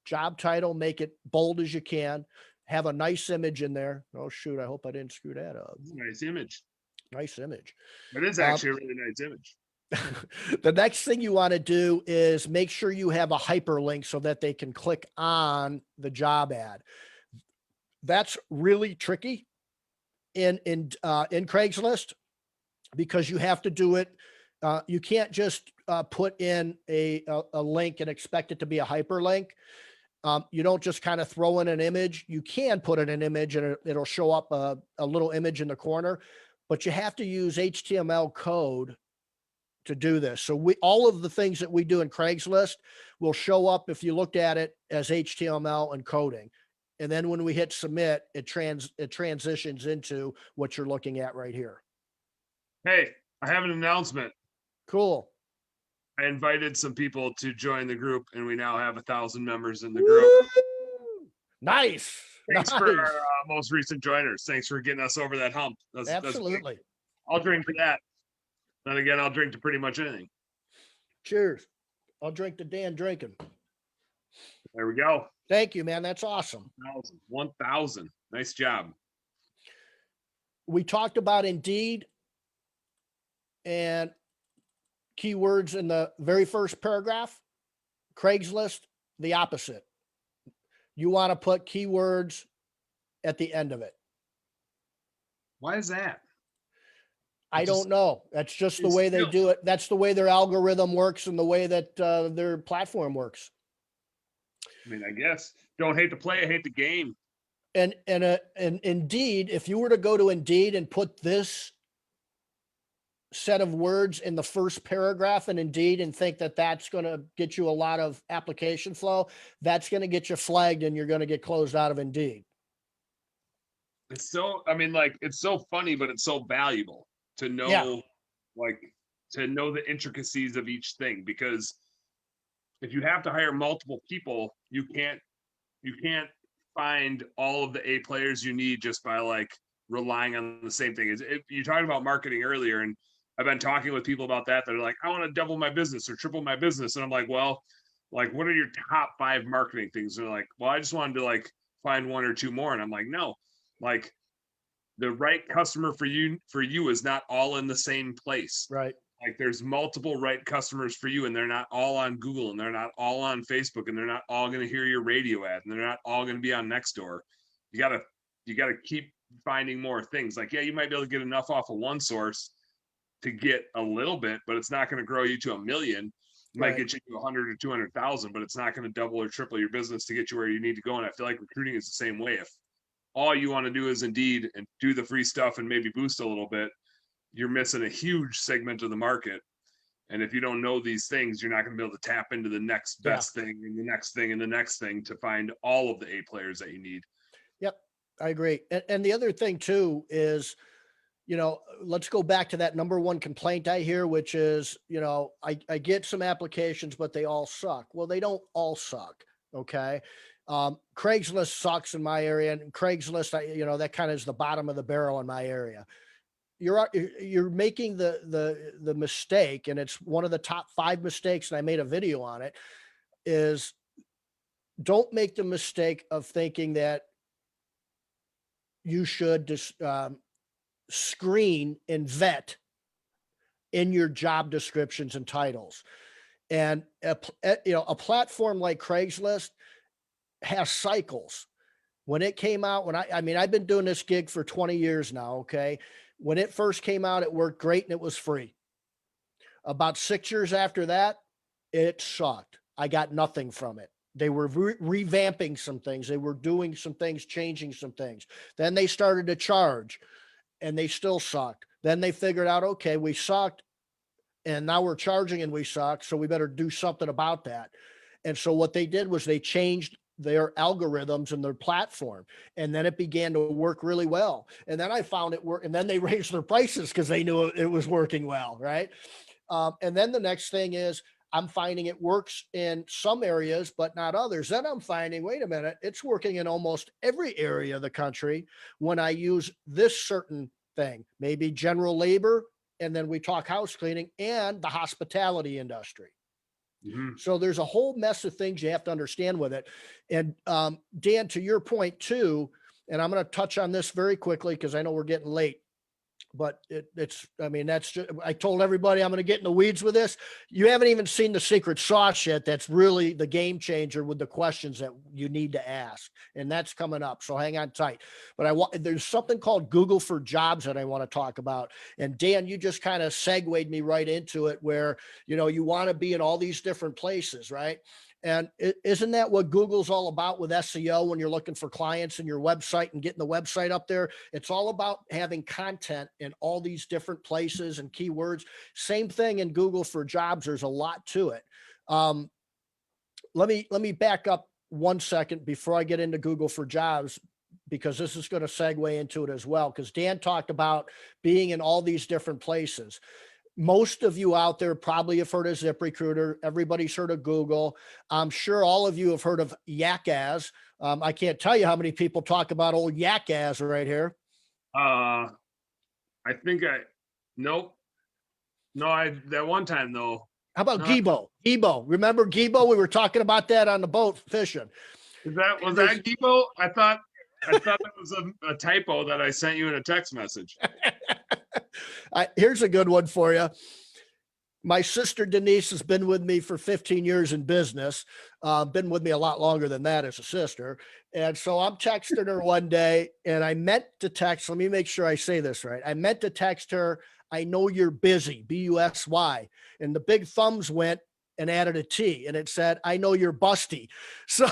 Job title, make it bold as you can. Have a nice image in there. Oh shoot, I hope I didn't screw that up. Nice image. Nice image. It is actually a really nice image. The next thing you want to do is make sure you have a hyperlink so that they can click on the job ad. That's really tricky in Craigslist because you have to do it. You can't just put in a link and expect it to be a hyperlink. You don't just kind of throw in an image. You can put in an image and it'll show up a little image in the corner, but you have to use HTML code to do this. So all of the things that we do in Craigslist will show up if you looked at it as HTML and coding. And then when we hit submit, it transitions into what you're looking at right here. Hey, I have an announcement. Cool. I invited some people to join the group, and we now have 1,000 members in the group. Woo! Nice. Thanks for our most recent joiners. Thanks for getting us over that hump. Absolutely. I'll drink to that. Then again, I'll drink to pretty much anything. Cheers. I'll drink to Dan drinking. There we go. Thank you, man. That's awesome. 1,000. Nice job. We talked about Indeed and keywords in the very first paragraph. Craigslist, the opposite. You want to put keywords at the end of it. Why is that? I don't know. That's just the way they do it. That's the way their algorithm works and the way that their platform works. I mean, I guess don't hate the play, hate the game. And Indeed, if you were to go to Indeed and put this set of words in the first paragraph in Indeed and think that that's going to get you a lot of application flow, that's going to get you flagged and you're going to get closed out of Indeed. It's so, I mean, like, it's so funny, but it's so valuable to know, to know the intricacies of each thing, because if you have to hire multiple people, you can't find all of the A players you need just by like relying on the same thing. If you talked about marketing earlier, and I've been talking with people about that. They're like, I want to double my business or triple my business. And I'm like, well, like, what are your top 5 marketing things? And they're like, well, I just wanted to like find 1 or 2 more. And I'm like, no, like the right customer for you is not all in the same place. Right. Like there's multiple right customers for you, and they're not all on Google, and they're not all on Facebook, and they're not all going to hear your radio ad, and they're not all going to be on Nextdoor. You gotta keep finding more things. Like, yeah, you might be able to get enough off of one source to get a little bit, but it's not going to grow you to 1 million. It might get you to 100 or 200,000, but it's not going to double or triple your business to get you where you need to go. And I feel like recruiting is the same way. If all you want to do is Indeed and do the free stuff and maybe boost a little bit, you're missing a huge segment of the market. And if you don't know these things, you're not going to be able to tap into the next best thing and the next thing and the next thing to find all of the A players that you need. Yep, I agree. And the other thing too is, let's go back to that number one complaint I hear, which is, I get some applications, but they all suck. Well, they don't all suck. Okay. Craigslist sucks in my area, and Craigslist, that kind of is the bottom of the barrel in my area. You're making the mistake, and it's one of the top 5 mistakes, and I made a video on it, is don't make the mistake of thinking that you should just screen and vet in your job descriptions and titles. And a platform like Craigslist has cycles. When it came out, I mean, I've been doing this gig for 20 years now. Okay. When it first came out, it worked great and it was free. About 6 years after that, it sucked. I got nothing from it. They were revamping some things. They were doing some things, changing some things. Then they started to charge and they still sucked. Then they figured out, okay, we sucked and now we're charging and we suck. So we better do something about that. And so what they did was they changed their algorithms and their platform. And then it began to work really well. And then I found it work. And then they raised their prices because they knew it was working well. Right. And then the next thing is I'm finding it works in some areas, but not others. Then I'm finding, wait a minute, it's working in almost every area of the country when I use this certain thing, maybe general labor. And then we talk house cleaning and the hospitality industry. Mm-hmm. So there's a whole mess of things you have to understand with it. And Dan, to your point too, and I'm going to touch on this very quickly because I know we're getting late. But I mean, that's just, I told everybody I'm going to get in the weeds with this. You haven't even seen the secret sauce yet. That's really the game changer with the questions that you need to ask. And that's coming up. So hang on tight. But there's something called Google for Jobs that I want to talk about. And Dan, you just kind of segued me right into it where, you want to be in all these different places, right? And isn't that what Google's all about with SEO when you're looking for clients in your website and getting the website up there? It's all about having content in all these different places and keywords. Same thing in Google for Jobs. There's a lot to it. Let me back up 1 second before I get into Google for Jobs, because this is going to segue into it as well. Because Dan talked about being in all these different places. Most of you out there probably have heard of ZipRecruiter. Everybody's heard of Google. I'm sure all of you have heard of Yakaz. I can't tell you how many people talk about old Yakaz right here. Nope. No, that one time though. How about Gibo? Gibo. Remember Gibo? We were talking about that on the boat fishing. Was that Gibo? I thought that was a typo that I sent you in a text message. Here's a good one for you. My sister Denise has been with me for 15 years in business, been with me a lot longer than that as a sister. And so I'm texting her one day and I meant to text, let me make sure I say this right. I meant to text her, I know you're busy, B-U-S-Y. And the big thumbs went and added a T and it said, I know you're busty. So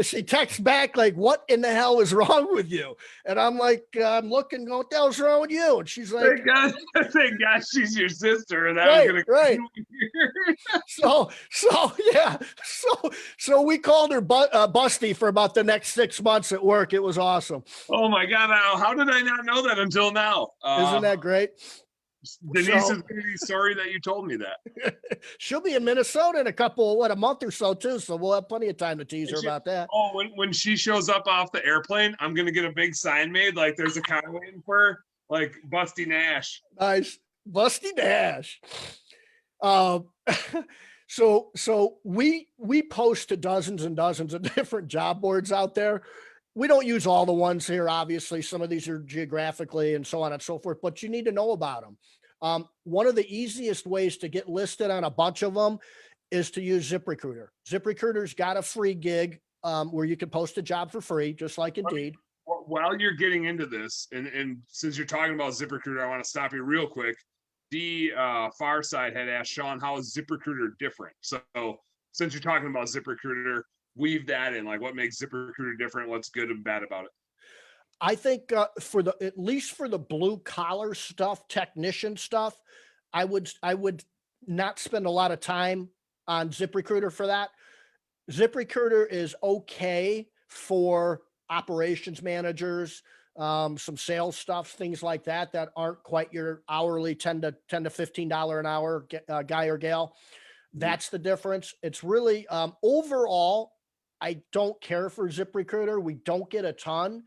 she texts back like, what in the hell is wrong with you? And I'm like, I'm looking, going, what the hell's wrong with you? And she's like, thank God she's your sister. And that right, was right. So we called her busty for about the next 6 months at work. It was awesome. Oh my God. How did I not know that until now? Isn't that great? Denise is going to be sorry that you told me that. She'll be in Minnesota in a month or so too. So we'll have plenty of time to tease her about that. Oh, when she shows up off the airplane, I'm going to get a big sign made. Like there's a car waiting for her, like Busty Nash. Nice. Busty Nash. So we post to dozens and dozens of different job boards out there. We don't use all the ones here. Obviously, some of these are geographically and so on and so forth, but you need to know about them. One of the easiest ways to get listed on a bunch of them is to use ZipRecruiter. ZipRecruiter's got a free gig where you can post a job for free, just like Indeed. While you're getting into this, and since you're talking about ZipRecruiter, I want to stop you real quick. The Far Side had asked Shawn, how is ZipRecruiter different? So since you're talking about ZipRecruiter, weave that in, like what makes ZipRecruiter different, what's good and bad about it. I think at least for the blue collar stuff, technician stuff, I would not spend a lot of time on ZipRecruiter for that. ZipRecruiter is okay for operations managers, some sales stuff, things like that aren't quite your hourly $10 to $15 an hour guy or gal. That's the difference. It's really overall, I don't care for ZipRecruiter. We don't get a ton,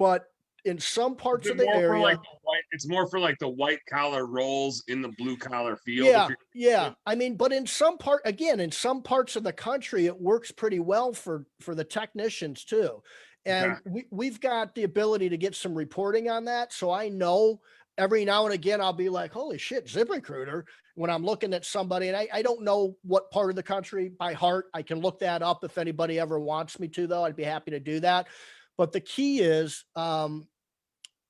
but in some Is parts it of the more for like area. the white, it's more for like the white collar roles in the blue collar field. If Yeah, you're, yeah. I mean, but in some part, again, in some parts of the country, it works pretty well for the technicians too. okay. And we've got the ability to get some reporting on that. So I know every now and again I'll be like, holy shit, ZipRecruiter, when I'm looking at somebody, and I don't know what part of the country by heart. I can look that up if anybody ever wants me to, though. I'd be happy to do that. But the key is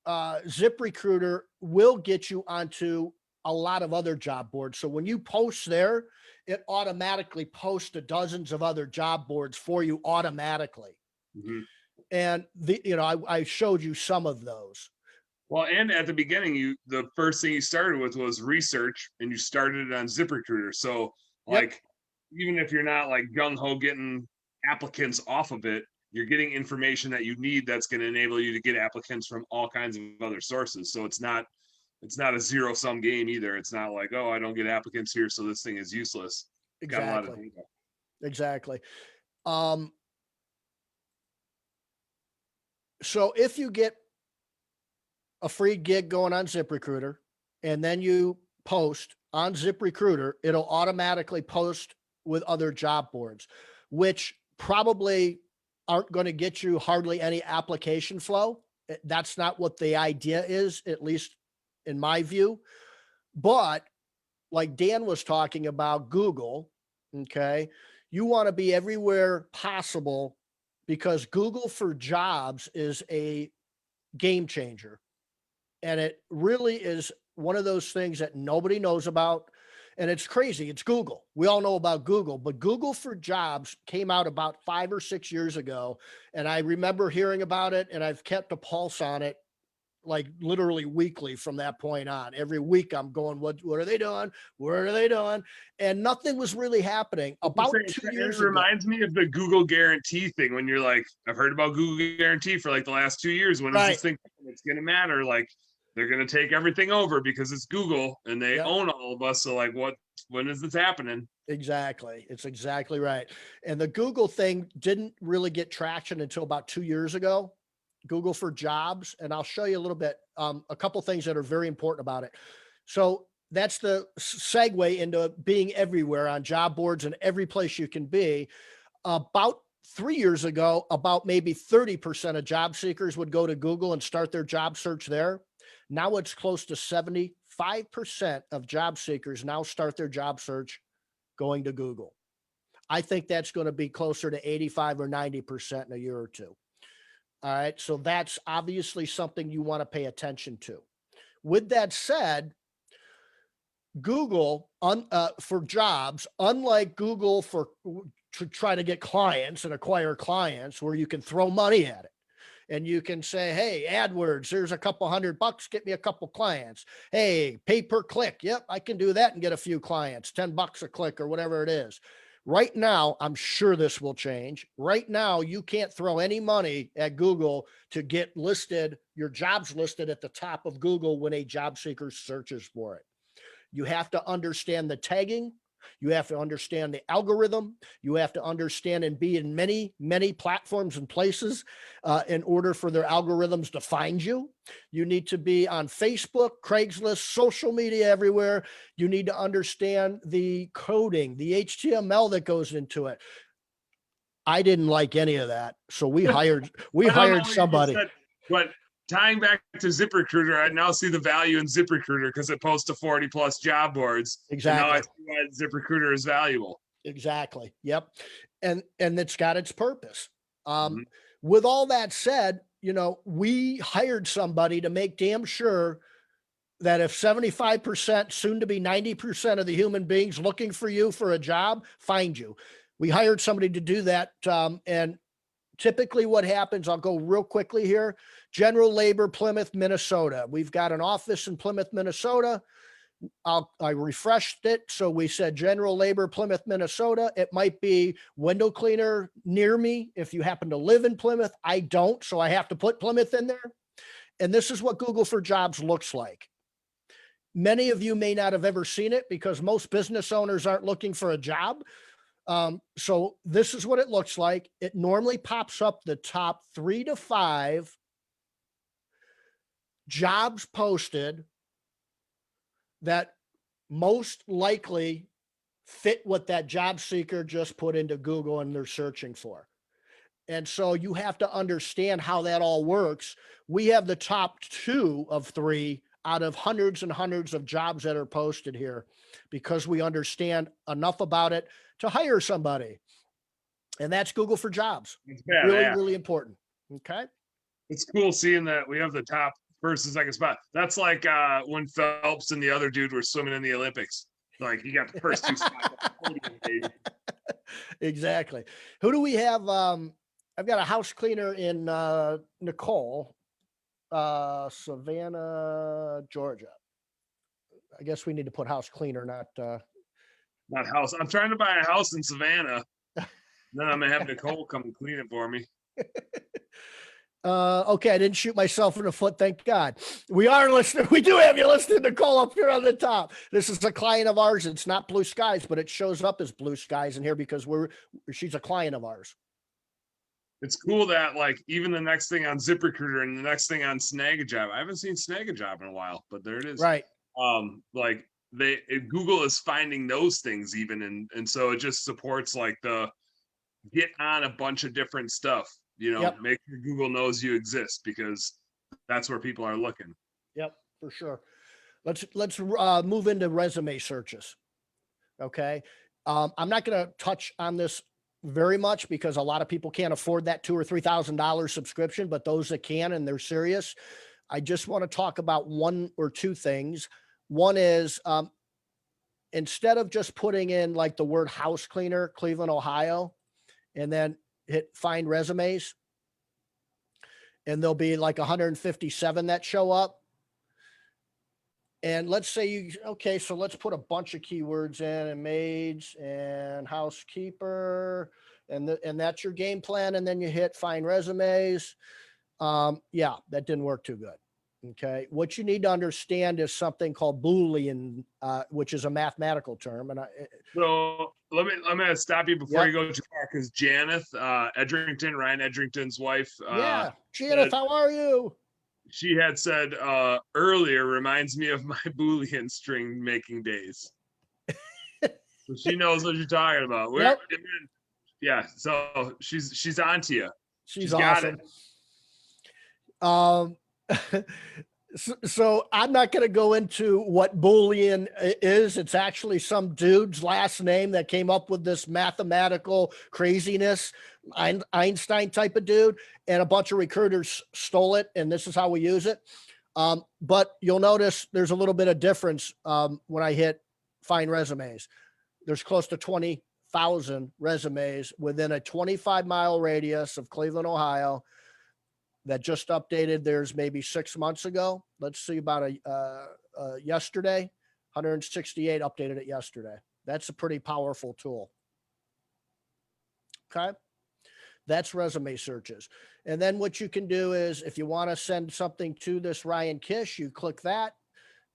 ZipRecruiter will get you onto a lot of other job boards. So when you post there, it automatically posts to dozens of other job boards for you automatically. Mhm. And I showed you some of those. Well, and at the beginning, the first thing you started with was research, and you started it on ZipRecruiter. So, Yep, like, even if you're not like gung ho getting applicants off of it, you're getting information that you need that's going to enable you to get applicants from all kinds of other sources. So it's not a zero sum game either. It's not like, oh, I don't get applicants here, so this thing is useless. Got a lot of exactly. data. Exactly. Um, so if you get a free gig going on ZipRecruiter and then you post on ZipRecruiter, it'll automatically post with other job boards, which probably aren't going to get you hardly any application flow. That's not what the idea is, at least in my view. But like Dan was talking about Google, okay, you want to be everywhere possible because Google for Jobs is a game changer. And it really is one of those things that nobody knows about. And it's crazy. It's Google. We all know about Google, but Google for Jobs came out about 5 or 6 years ago. And I remember hearing about it, and I've kept a pulse on it like literally weekly from that point on. Every week I'm going, what are they doing? What are they doing? And nothing was really happening. About two It years ago. reminds me of the Google guarantee thing when you're like, I've heard about Google guarantee for like the last 2 years. When is Right. this thing? It's going to matter. Like, they're going to take everything over because it's Google and they Yep. own all of us. So, like, when is this happening? Exactly. It's exactly right. And the Google thing didn't really get traction until about 2 years ago. Google for Jobs. And I'll show you a little bit, a couple things that are very important about it. So that's the segue into being everywhere on job boards and every place you can be. About 3 years ago, about maybe 30% of job seekers would go to Google and start their job search there. Now it's close to 75% of job seekers now start their job search going to Google. I think that's going to be closer to 85 or 90% in a year or two. All right. So that's obviously something you want to pay attention to. With that said, Google for jobs, unlike Google to try to get clients and acquire clients where you can throw money at it. And you can say, hey, AdWords, there's a couple $100, get me a couple clients. Hey, pay per click. Yep, I can do that and get a few clients, $10 a click or whatever it is. Right now, I'm sure this will change. Right now, you can't throw any money at Google to get your jobs listed at the top of Google when a job seeker searches for it. You have to understand the tagging. You have to understand the algorithm. You have to understand and be in many, many platforms and places in order for their algorithms to find you. You need to be on Facebook, Craigslist, social media everywhere. You need to understand the coding, the HTML that goes into it. I didn't like any of that. So we hired I don't know what you just somebody. said, but tying back to ZipRecruiter, I now see the value in ZipRecruiter because it posts to 40 plus job boards. And now I Exactly. see why ZipRecruiter is valuable. Exactly. Yep. And it's got its purpose. Mhm. With all that said, we hired somebody to make damn sure that if 75%, soon to be 90% of the human beings looking for you for a job, find you. We hired somebody to do that. And typically what happens, I'll go real quickly here. General Labor, Plymouth, Minnesota. We've got an office in Plymouth, Minnesota. I refreshed it. So we said General Labor, Plymouth, Minnesota. It might be window cleaner near me. If you happen to live in Plymouth, I don't. So I have to put Plymouth in there. And this is what Google for Jobs looks like. Many of you may not have ever seen it because most business owners aren't looking for a job. So this is what it looks like. It normally pops up the top 3 to 5 jobs posted that most likely fit what that job seeker just put into Google and they're searching for. And so you have to understand how that all works. We have the top 2 of 3 out of hundreds and hundreds of jobs that are posted here because we understand enough about it to hire somebody. And that's Google for Jobs. It's Really, badass. really important. Okay. It's cool seeing that we have the top first and second spot. That's like when Phelps and the other dude were swimming in the Olympics. Like you got the first 2 spots. Exactly. Who do we have? I've got a house cleaner in Nicole, Savannah, Georgia. I guess we need to put house cleaner, not house. I'm trying to buy a house in Savannah. Then I'm gonna have Nicole come and clean it for me. Okay, I didn't shoot myself in the foot. Thank God. We are listening. We do have you listening, Nicole, up here on the top. This is a client of ours. It's not Blue Skies, but it shows up as Blue Skies in here because she's a client of ours. It's cool that like even the next thing on ZipRecruiter and the next thing on Snagajob. I haven't seen Snagajob in a while, but there it is. Right. Like Google is finding those things even, and so it just supports like the get on a bunch of different stuff. You know, Yep. make sure Google knows you exist because that's where people are looking. Yep, for sure. Let's move into resume searches. Okay. I'm not going to touch on this very much because a lot of people can't afford that $2,000 or $3,000 subscription, but those that can and they're serious, I just want to talk about 1 or 2 things. One is instead of just putting in like the word house cleaner, Cleveland, Ohio, and then hit find resumes, and there'll be like 157 that show up. And let's say so let's put a bunch of keywords in and maids and housekeeper, and that's your game plan. And then you hit find resumes. Yeah, that didn't work too good. Okay. What you need to understand is something called Boolean, which is a mathematical term. And so let me stop you before you go too far, because Janeth Edrington, Ryan Edrington's wife. Yeah. Janeth, how are you? She had said earlier, reminds me of my Boolean string making days. So she knows what you're talking about. Yep. Yeah, so she's on to you. She's awesome. So I'm not going to go into what Boolean is. It's actually some dude's last name that came up with this mathematical craziness, Einstein type of dude, and a bunch of recruiters stole it. And this is how we use it. But you'll notice there's a little bit of difference when I hit find resumes. There's close to 20,000 resumes within a 25-mile radius of Cleveland, Ohio, that just updated. There's maybe 6 months ago. Let's see, about yesterday, 168 updated it yesterday. That's a pretty powerful tool. Okay. That's resume searches. And then what you can do is if you want to send something to this Ryan Kish, you click that,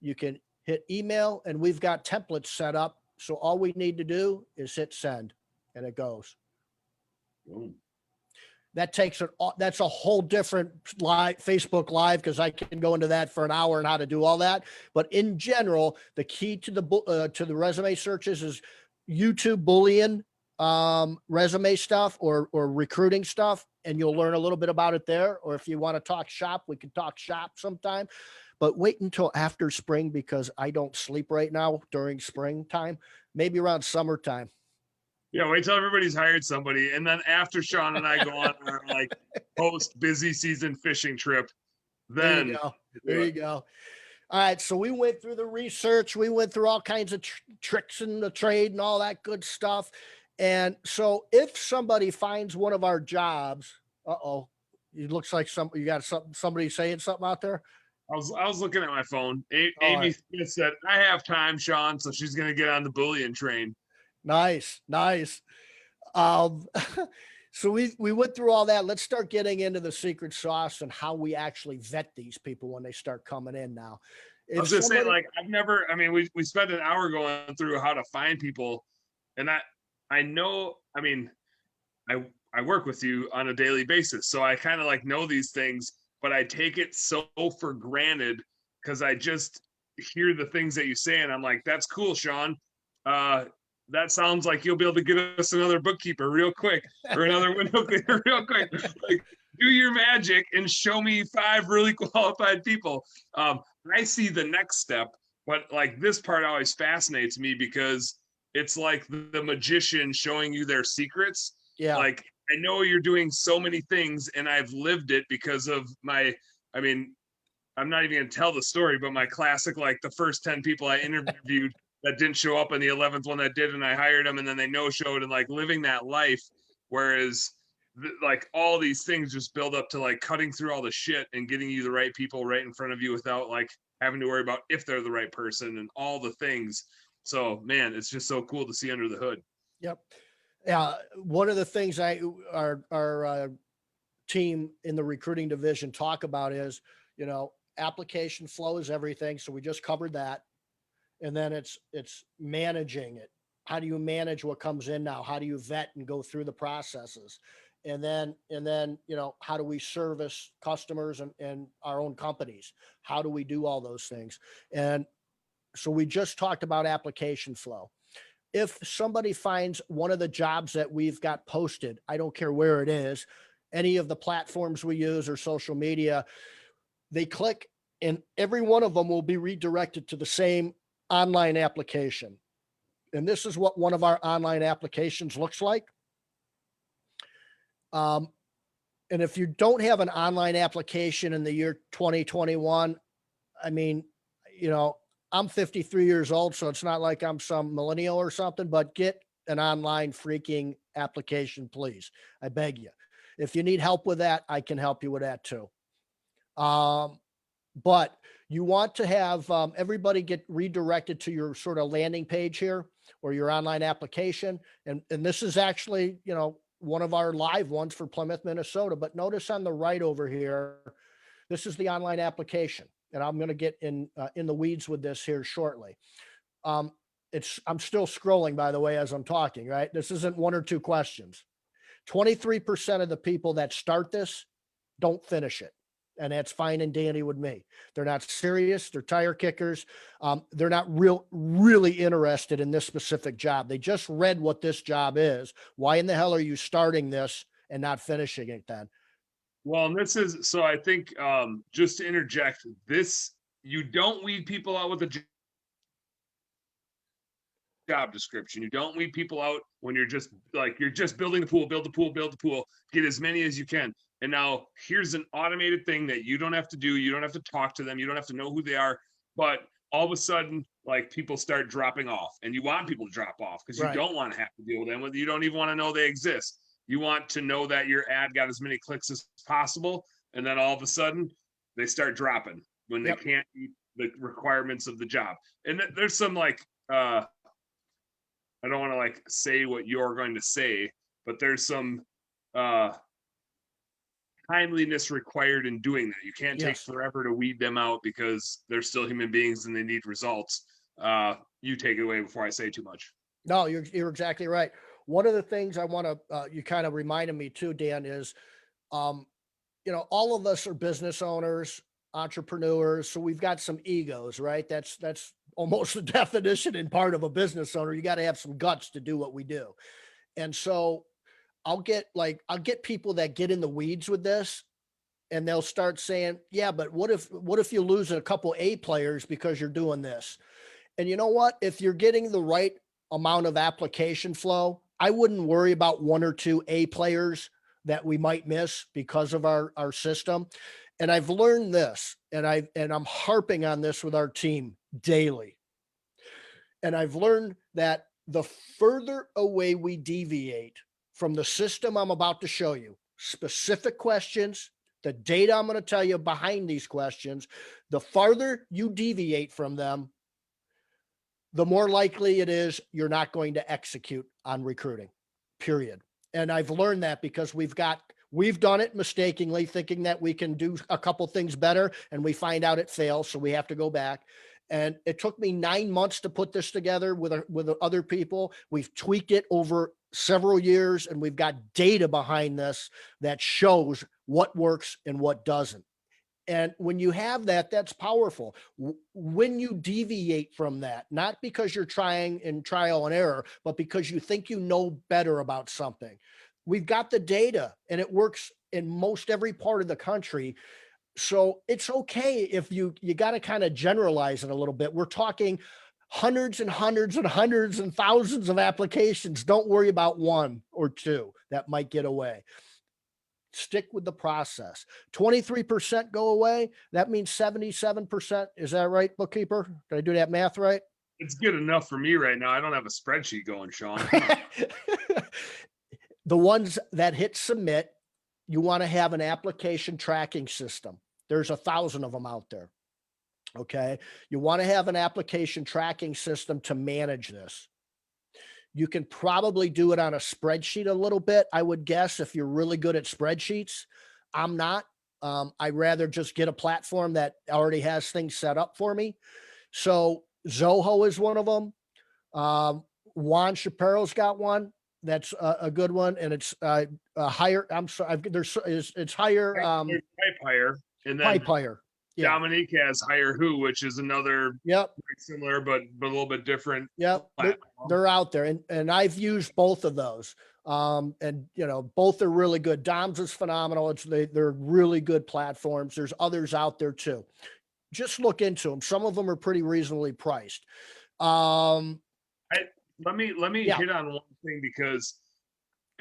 you can hit email, and we've got templates set up. So all we need to do is hit send and it goes. Ooh. That takes that's a whole different live Facebook Live, because I can go into that for an hour and how to do all that. But in general, the key to the resume searches is YouTube Boolean resume stuff or recruiting stuff, and you'll learn a little bit about it there. Or if you want to talk shop, we can talk shop sometime. But wait until after spring, because I don't sleep right now during springtime, maybe around summertime. Yeah, wait till everybody's hired somebody. And then after Shawn and I go on our like post busy season fishing trip, then there you go. All right. So we went through the research. We went through all kinds of tricks in the trade and all that good stuff. And so if somebody finds one of our jobs, it looks like you got somebody saying something out there. I was looking at my phone. Amy Smith said, I have time, Shawn. So she's going to get on the Boolean train. Nice. So we went through all that. Let's start getting into the secret sauce and how we actually vet these people when they start coming in now. I was just saying, like, we spent an hour going through how to find people. And I know, I work with you on a daily basis. So I kind of like know these things, but I take it so for granted because I just hear the things that you say, and I'm like, that's cool, Shawn. That sounds like you'll be able to get us another bookkeeper real quick or another window cleaner real quick. Like, do your magic and show me 5 really qualified people. I see the next step, but like this part always fascinates me because it's like the magician showing you their secrets. Yeah. Like, I know you're doing so many things, and I've lived it because of my, I mean, I'm not even going to tell the story, but my classic, like the first 10 people I interviewed that didn't show up, and the 11th one that did, and I hired them, and then they no-showed, and like living that life. Whereas like all these things just build up to like cutting through all the shit and getting you the right people right in front of you without like having to worry about if they're the right person and all the things. So man, it's just so cool to see under the hood. Yep. Yeah. One of the things our team in the recruiting division talk about is, you know, application flow is everything. So we just covered that. And then it's managing it. How do you manage what comes in now? How do you vet and go through the processes? And then, you know, how do we service customers and our own companies? How do we do all those things? And so we just talked about application flow. If somebody finds one of the jobs that we've got posted, I don't care where it is, any of the platforms we use or social media, they click and every one of them will be redirected to the same online application. And this is what one of our online applications looks like. And if you don't have an online application in the year 2021, I mean, you know, I'm 53 years old, so it's not like I'm some millennial or something, but get an online freaking application, please. I beg you. If you need help with that, I can help you with that too. But you want to have everybody get redirected to your sort of landing page here or your online application. And this is actually, you know, one of our live ones for Plymouth, Minnesota. But notice on the right over here, this is the online application. And I'm going to get in the weeds with this here shortly. I'm still scrolling, by the way, as I'm talking, right? This isn't 1 or 2 questions. 23% of the people that start this don't finish it. And that's fine and dandy with me. They're not serious. They're tire kickers. They're not really interested in this specific job. They just read what this job is. Why in the hell are you starting this and not finishing it then? Well, and this is, so I think just to interject, this, you don't weed people out with a job description. You don't weed people out when you're just building the pool, build the pool, get as many as you can. And now here's an automated thing that you don't have to do. You don't have to talk to them. You don't have to know who they are. But all of a sudden, like people start dropping off, and you want people to drop off because you don't want to have to deal with them. You don't even want to know they exist. You want to know that your ad got as many clicks as possible. And then all of a sudden they start dropping when they can't meet the requirements of the job. And there's some like, I don't want to like say what you're going to say, but there's some timeliness required in doing that. You can't take forever to weed them out because they're still human beings and they need results. You take it away before I say too much. No, you're exactly right. One of the things I want to, you kind of reminded me too, Dan, is, you know, all of us are business owners, entrepreneurs. So we've got some egos, right? That's almost the definition and part of a business owner. You got to have some guts to do what we do. And so I'll get people that get in the weeds with this and they'll start saying, yeah, but what if you lose a couple A players because you're doing this? And you know what? If you're getting the right amount of application flow, I wouldn't worry about 1 or 2 A players that we might miss because of our system. And I've learned this, and I'm harping on this with our team daily. And I've learned that the further away we deviate from the system I'm about to show you, specific questions, the data I'm going to tell you behind these questions, the farther you deviate from them, the more likely it is you're not going to execute on recruiting, period. And I've learned that because we've done it mistakenly, thinking that we can do a couple things better, and we find out it fails. So we have to go back. And it took me 9 months to put this together with other people. We've tweaked it over several years, and we've got data behind this that shows what works and what doesn't. And when you have that, that's powerful. When you deviate from that, not because you're trying in trial and error, but because you think you know better about something. We've got the data and it works in most every part of the country. So it's okay if you got to kind of generalize it a little bit. We're talking hundreds and hundreds and hundreds and thousands of applications. Don't worry about one or two that might get away. Stick with the process. 23% go away. That means 77%. Is that right, bookkeeper? Did I do that math right? It's good enough for me right now. I don't have a spreadsheet going, Shawn. The ones that hit submit, you want to have an application tracking system. There's 1,000 of them out there. Okay. You want to have an application tracking system to manage this. You can probably do it on a spreadsheet a little bit, I would guess, if you're really good at spreadsheets. I'm not. I'd rather just get a platform that already has things set up for me. So Zoho is one of them. Juan Shapiro's got one. That's a good one, and it's a higher. I'm sorry, it's higher. Pipe Hire, and then Pipe Hire. Yeah. Dominique has Hire Who, which is another Yep. similar but a little bit different. Yep. They're out there, and I've used both of those. And both are really good. Dom's is phenomenal. They're really good platforms. There's others out there too. Just look into them. Some of them are pretty reasonably priced. Let me hit on one thing, because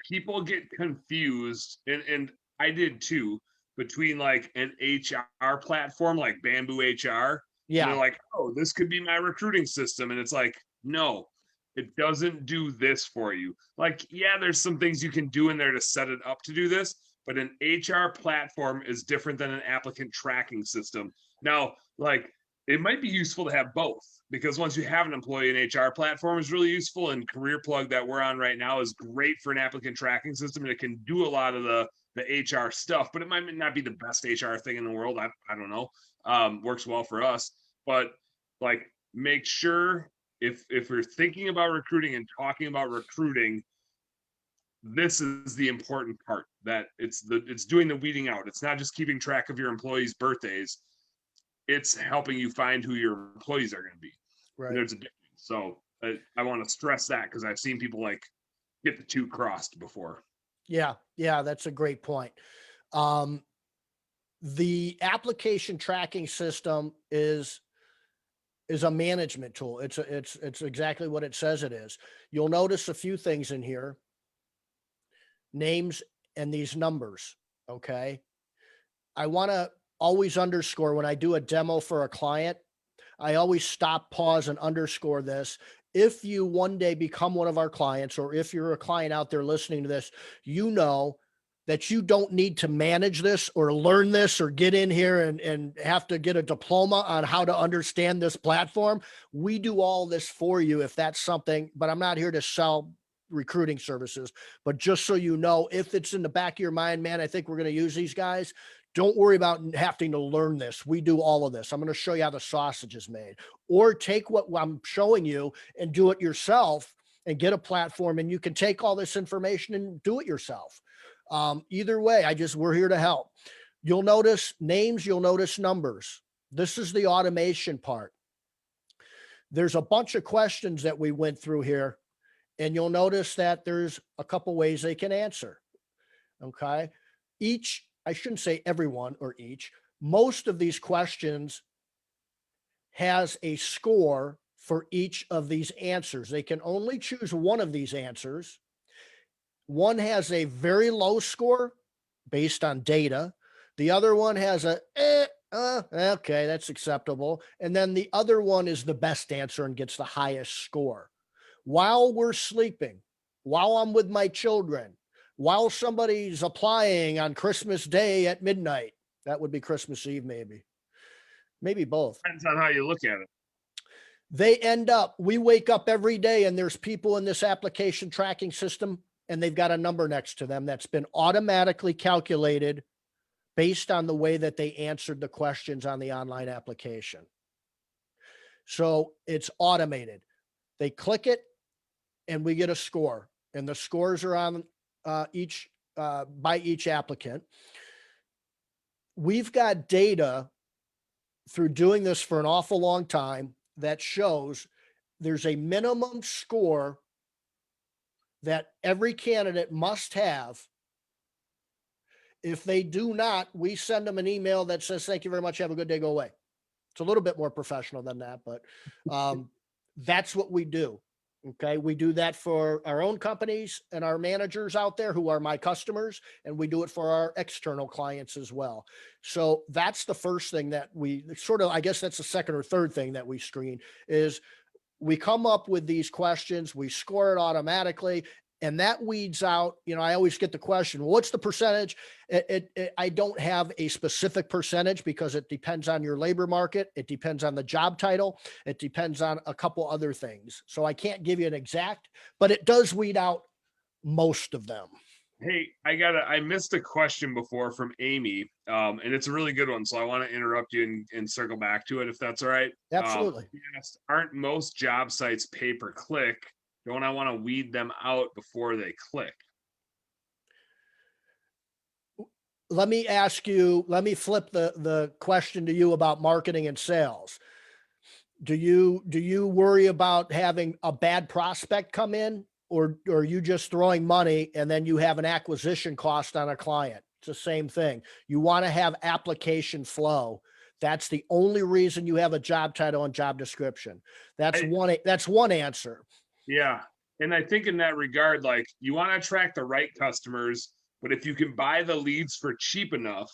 people get confused, and I did too, between like an HR platform like Bamboo HR. Yeah. And they're like, oh, this could be my recruiting system. And it's like, no, it doesn't do this for you. Like, yeah, there's some things you can do in there to set it up to do this, but an HR platform is different than an applicant tracking system. Now, like, it might be useful to have both, because once you have an employee, an HR platform is really useful, and Career Plug that we're on right now is great for an applicant tracking system, and it can do a lot of the HR stuff, but it might not be the best HR thing in the world. I don't know. Works well for us, but like, make sure if you're thinking about recruiting and talking about recruiting, this is the important part, that it's doing the weeding out. It's not just keeping track of your employees' birthdays. It's helping you find who your employees are going to be. Right. There's a difference. So I want to stress that, because I've seen people like get the two crossed before. Yeah, that's a great point. The application tracking system is a management tool. It's exactly what it says it is. You'll notice a few things in here: names and these numbers. Okay. I want to always underscore, when I do a demo for a client, I always stop, pause, and underscore this. If you one day become one of our clients, or if you're a client out there listening to this, you know that you don't need to manage this or learn this or get in here and have to get a diploma on how to understand this platform. We do all this for you if that's something, but I'm not here to sell recruiting services. But just so you know, if it's in the back of your mind, man, I think we're going to use these guys, don't worry about having to learn this. We do all of this. I'm going to show you how the sausage is made. Or take what I'm showing you and do it yourself, and get a platform, and you can take all this information and do it yourself. Either way, we're here to help. You'll notice names, you'll notice numbers. This is the automation part. There's a bunch of questions that we went through here, and you'll notice that there's a couple ways they can answer. Okay. I shouldn't say everyone or each. Most of these questions has a score for each of these answers. They can only choose one of these answers. One has a very low score based on data. The other one has okay, that's acceptable. And then the other one is the best answer and gets the highest score. While we're sleeping, while I'm with my children, while somebody's applying on Christmas Day at midnight, that would be Christmas Eve, maybe both. Depends on how you look at it. We wake up every day, and there's people in this application tracking system, and they've got a number next to them that's been automatically calculated based on the way that they answered the questions on the online application. So it's automated. They click it, and we get a score, and the scores are on by each applicant. we've got data through doing this for an awful long time that shows there's a minimum score that every candidate must have. If they do not, we send them an email that says, thank you very much. Have a good day. Go away. It's a little bit more professional than that, but that's what we do. Okay. We do that for our own companies and our managers out there who are my customers, and we do it for our external clients as well. So that's the first thing that we sort of, I guess that's the second or third thing that we screen is we come up with these questions, we score it automatically, and that weeds out, I always get the question, well, what's the percentage? I don't have a specific percentage because it depends on your labor market. It depends on the job title. It depends on a couple other things. So I can't give you an exact, but it does weed out most of them. Hey, I missed a question before from Amy, and it's a really good one. So I want to interrupt you and circle back to it, if that's all right. Absolutely. Yes, aren't most job sites pay per click? Don't I want to weed them out before they click? Let me flip the question to you about marketing and sales. Do you worry about having a bad prospect come in, or are you just throwing money and then you have an acquisition cost on a client? It's the same thing. You want to have application flow. That's the only reason you have a job title and job description. That's one answer. Yeah. And I think in that regard, like, you want to attract the right customers, but if you can buy the leads for cheap enough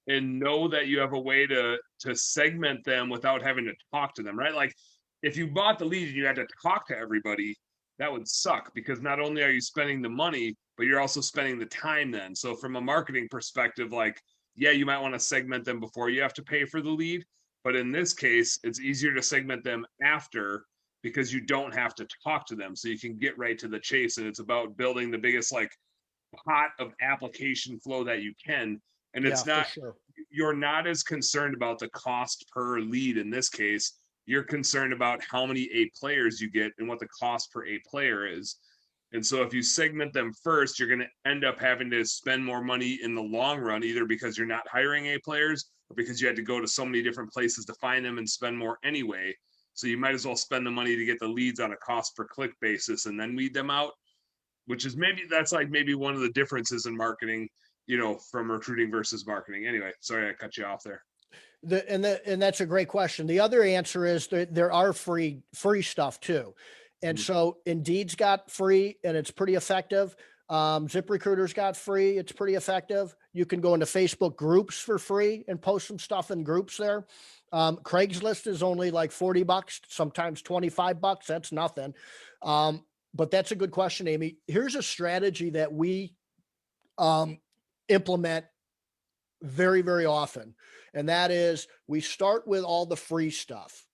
and know that you have a way to segment them without having to talk to them, right? Like, if you bought the lead and you had to talk to everybody, that would suck, because not only are you spending the money, but you're also spending the time then. So from a marketing perspective, like, yeah, you might want to segment them before you have to pay for the lead. But in this case, it's easier to segment them after, because you don't have to talk to them. So you can get right to the chase. And it's about building the biggest, like, pot of application flow that you can. And it's not, sure. You're not as concerned about the cost per lead in this case. You're concerned about how many A players you get and what the cost per A player is. And so if you segment them first, you're going to end up having to spend more money in the long run, either because you're not hiring A players or because you had to go to so many different places to find them and spend more anyway. So you might as well spend the money to get the leads on a cost per click basis and then weed them out, which is maybe one of the differences in marketing, from recruiting versus marketing. Anyway, sorry, I cut you off there. And that's a great question. The other answer is there are free stuff too. And so Indeed's got free and it's pretty effective. ZipRecruiter's got free. It's pretty effective. You can go into Facebook groups for free and post some stuff in groups there. Craigslist is only like $40, sometimes $25. That's nothing. But that's a good question, Amy. Here's a strategy that we implement very, very often. And that is, we start with all the free stuff.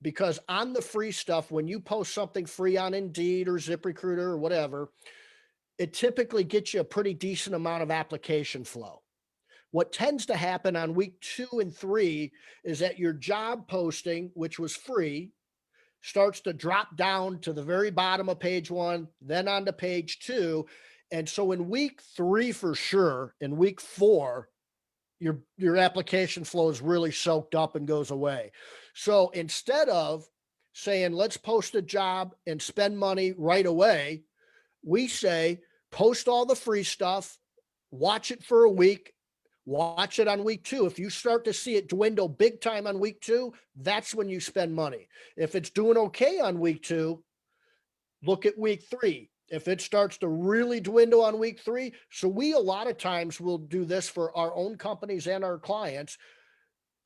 Because on the free stuff, when you post something free on Indeed or ZipRecruiter or whatever, it typically gets you a pretty decent amount of application flow. What tends to happen on week 2 and 3 is that your job posting, which was free, starts to drop down to the very bottom of page 1, then onto page 2. And so in week 3, for sure, in week 4, your application flow is really soaked up and goes away. So instead of saying, let's post a job and spend money right away, we say, post all the free stuff, watch it for a week, watch it on week 2. If you start to see it dwindle big time on week 2, that's when you spend money. If it's doing okay on week 2, look at week 3. If it starts to really dwindle on week 3, so we a lot of times will do this for our own companies and our clients,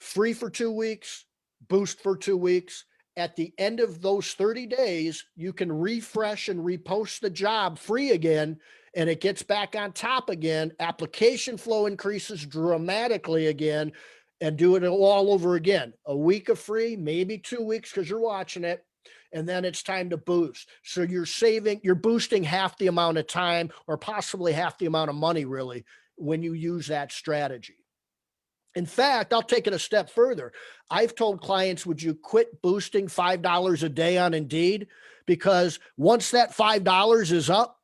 free for 2 weeks, boost for 2 weeks. At the end of those 30 days, you can refresh and repost the job free again, and it gets back on top again. Application flow increases dramatically again, and do it all over again. A week of free, maybe 2 weeks because you're watching it. And then it's time to boost. So you're boosting half the amount of time, or possibly half the amount of money, really, when you use that strategy. In fact, I'll take it a step further. I've told clients, would you quit boosting $5 a day on Indeed? Because once that $5 is up,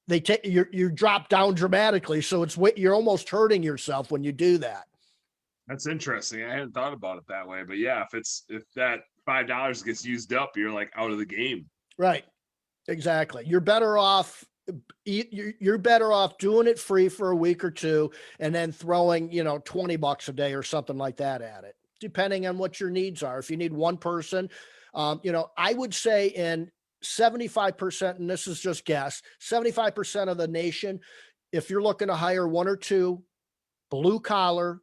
they take you drop down dramatically. So you're almost hurting yourself when you do that. That's interesting. I hadn't thought about it that way, but yeah, if that $5 gets used up, you're like out of the game. Right. Exactly. You're better off doing it free for a week or two and then throwing, $20 a day or something like that at it, depending on what your needs are. If you need one person, I would say in 75%, and this is just guess, 75% of the nation, if you're looking to hire one or two blue collar,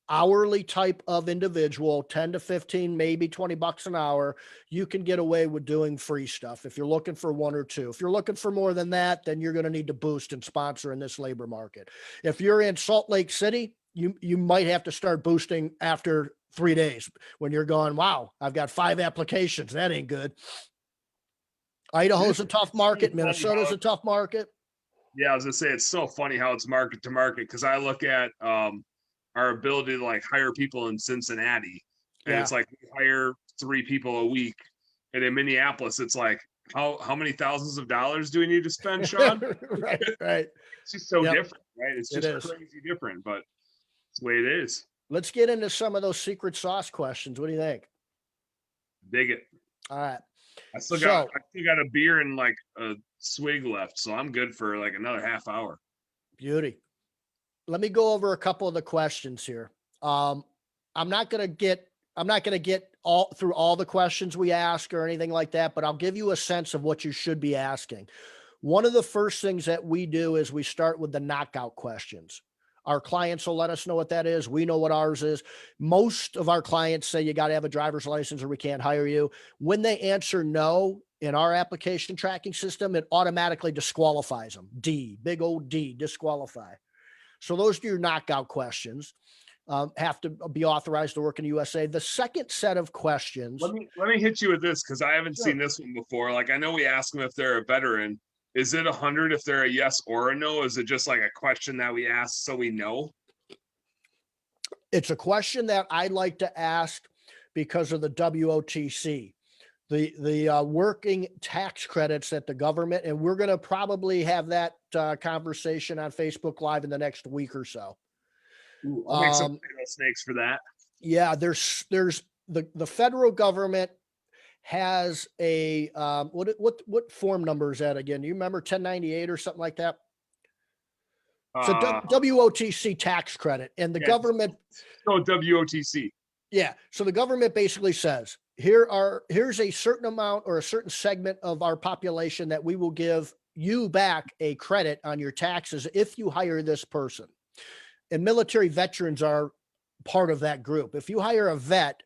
hourly type of individual, 10 to 15, maybe $20 an hour, you can get away with doing free stuff. If you're looking for one or two, if you're looking for more than that, then you're going to need to boost and sponsor in this labor market. If you're in Salt Lake City, you might have to start boosting after 3 days when you're going, wow, I've got 5 applications. That ain't good. Idaho's a tough market. Minnesota's a tough market. Yeah, I was gonna say, it's so funny how it's market to market, because I look at our ability to like hire people in Cincinnati, and it's like we hire 3 people a week, and in Minneapolis it's like how many thousands of dollars do we need to spend, Shawn? Right. It's just so different, right? It's just crazy different, but it's the way it is. Let's get into some of those secret sauce questions. What do you think? Dig it. All right. I still got a beer and like a swig left, so I'm good for like another half hour. Beauty. Let me go over a couple of the questions here. I'm not going to get all through all the questions we ask or anything like that, but I'll give you a sense of what you should be asking. One of the first things that we do is we start with the knockout questions. Our clients will let us know what that is. We know what ours is. Most of our clients say you got to have a driver's license or we can't hire you. When they answer no in our application tracking system, it automatically disqualifies them. D, big old D, disqualify. So those are your knockout questions. Have to be authorized to work in the USA. The second set of questions. Let me hit you with this, because I haven't seen this one before. Like, I know we ask them if they're a veteran. Is it 100 if they're a yes or a no? Is it just like a question that we ask so we know? It's a question that I like to ask because of the WOTC, the working tax credits that the government, and we're going to probably have that conversation on Facebook Live in the next week or so. Ooh, I'll make some snakes for that. Yeah, there's the federal government has a what form number is that again? Do you remember 1098 or something like that? So WOTC tax credit, and the government. So WOTC. Yeah. So the government basically says, here's a certain amount or a certain segment of our population that we will give you back a credit on your taxes if you hire this person. And military veterans are part of that group. If you hire a vet